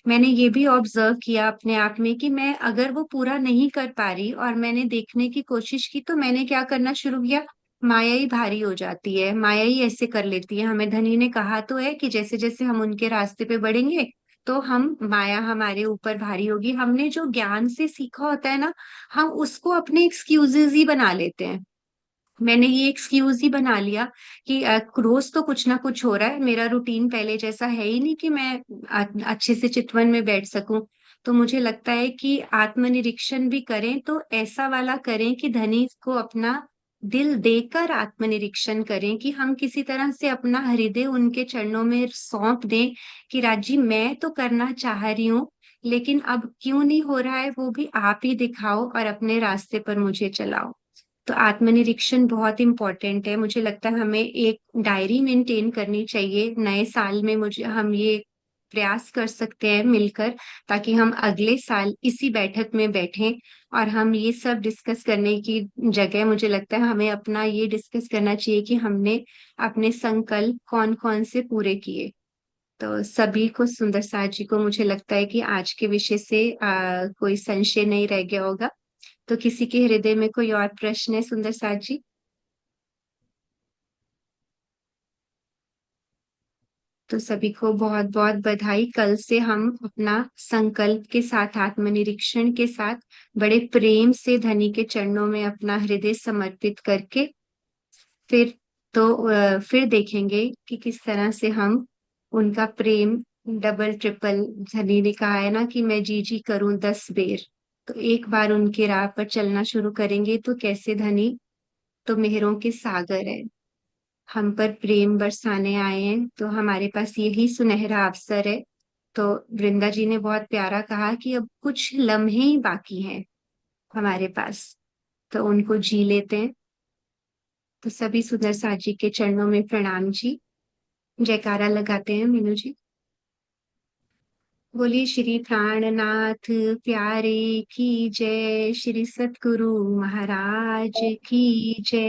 मैंने ये भी ऑब्जर्व किया अपने आप में कि मैं अगर वो पूरा नहीं कर पा रही और मैंने देखने की कोशिश की, तो मैंने क्या करना शुरू किया, माया ही भारी हो जाती है, माया ही ऐसे कर लेती है। हमें धनी ने कहा तो है कि जैसे जैसे हम उनके रास्ते पे बढ़ेंगे तो हम माया हमारे ऊपर भारी होगी। हमने जो ज्ञान से सीखा होता है ना, हम उसको अपने एक्सक्यूजेज ही बना लेते हैं। मैंने ये एक्सक्यूज ही बना लिया कि रोज तो कुछ ना कुछ हो रहा है, मेरा रूटीन पहले जैसा है ही नहीं कि मैं अच्छे से चितवन में बैठ सकूं। तो मुझे लगता है कि आत्मनिरीक्षण भी करें तो ऐसा वाला करें कि धनी को अपना दिल देकर आत्मनिरीक्षण करें, कि हम किसी तरह से अपना हृदय उनके चरणों में सौंप दें कि राजी मैं तो करना चाह रही हूँ, लेकिन अब क्यों नहीं हो रहा है वो भी आप ही दिखाओ और अपने रास्ते पर मुझे चलाओ। तो आत्मनिरीक्षण बहुत इंपॉर्टेंट है। मुझे लगता है हमें एक डायरी मेंटेन करनी चाहिए। नए साल में मुझे हम ये प्रयास कर सकते हैं मिलकर, ताकि हम अगले साल इसी बैठक में बैठें और हम ये सब डिस्कस करने की जगह, मुझे लगता है हमें अपना ये डिस्कस करना चाहिए कि हमने अपने संकल्प कौन कौन से पूरे किए। तो सभी को, सुंदर साथ जी को, मुझे लगता है कि आज के विषय से कोई संशय नहीं रह गया होगा। तो किसी के हृदय में कोई और प्रश्न है सुंदर साथ जी? तो सभी को बहुत बहुत बधाई। कल से हम अपना संकल्प के साथ, आत्मनिरीक्षण के साथ, बड़े प्रेम से धनी के चरणों में अपना हृदय समर्पित करके फिर फिर देखेंगे कि किस तरह से हम उनका प्रेम डबल ट्रिपल, धनी ने कहा है ना कि मैं जी जी करूं 10 बेर। तो एक बार उनके राह पर चलना शुरू करेंगे तो कैसे धनी तो मेहरों के सागर है, हम पर प्रेम बरसाने आए हैं, तो हमारे पास यही सुनहरा अवसर है। तो वृंदा जी ने बहुत प्यारा कहा कि अब कुछ लम्हे ही बाकी हैं हमारे पास, तो उनको जी लेते हैं। तो सभी सुंदर साथ जी के चरणों में प्रणाम जी। जयकारा लगाते हैं मीनू जी। बोलिए श्री प्राणनाथ प्यारे की जय, श्री सतगुरु महाराज की जय।